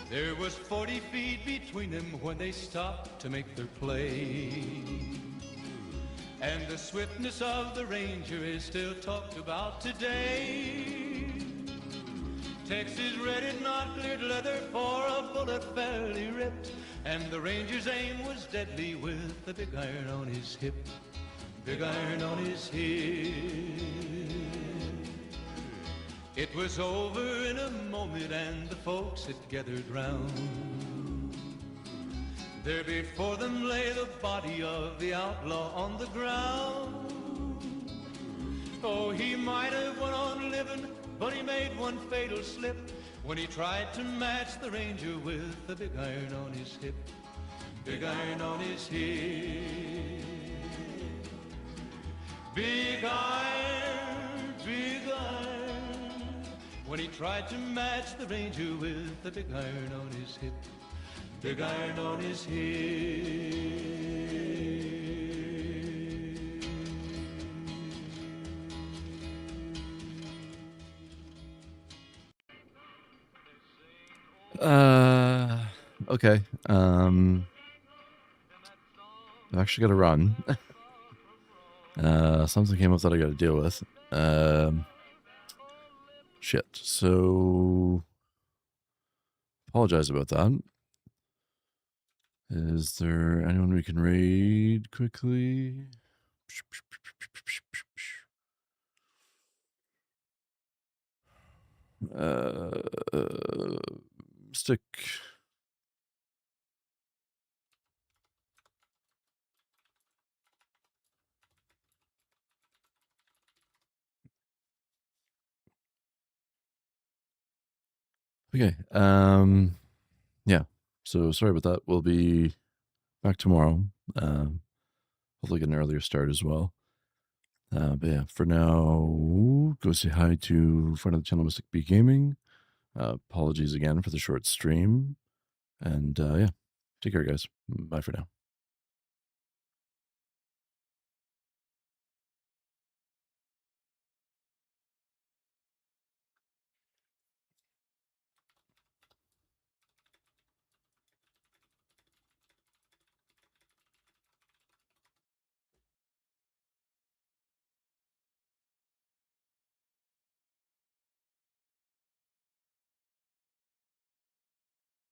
S1: There was 40 feet between them when they stopped to make their play. And the swiftness of the Ranger is still talked about today. Texas Red had not cleared leather for a bullet fairly ripped. And the Ranger's aim was deadly with the big iron on his hip. Big iron on his hip. It was over in a moment and the folks had gathered round. There before them lay the body of the outlaw on the ground. Oh, he might have went on living, but he made one fatal slip when he tried to match the Ranger with the big iron on his hip. Big iron on his hip. Big iron, big iron. When he tried to match the Ranger with the big iron on his hip. Big iron on his hip.
S2: Okay. I've actually got to run. Something came up that I got to deal with. Shit. So, apologize about that. Is there anyone we can raid quickly? Stick. Okay. Yeah. So sorry about that. We'll be back tomorrow. Hopefully get an earlier start as well. But yeah, for now, go say hi to friend of the channel, Mystic B Gaming. Apologies again for the short stream. And yeah, take care, guys. Bye for now.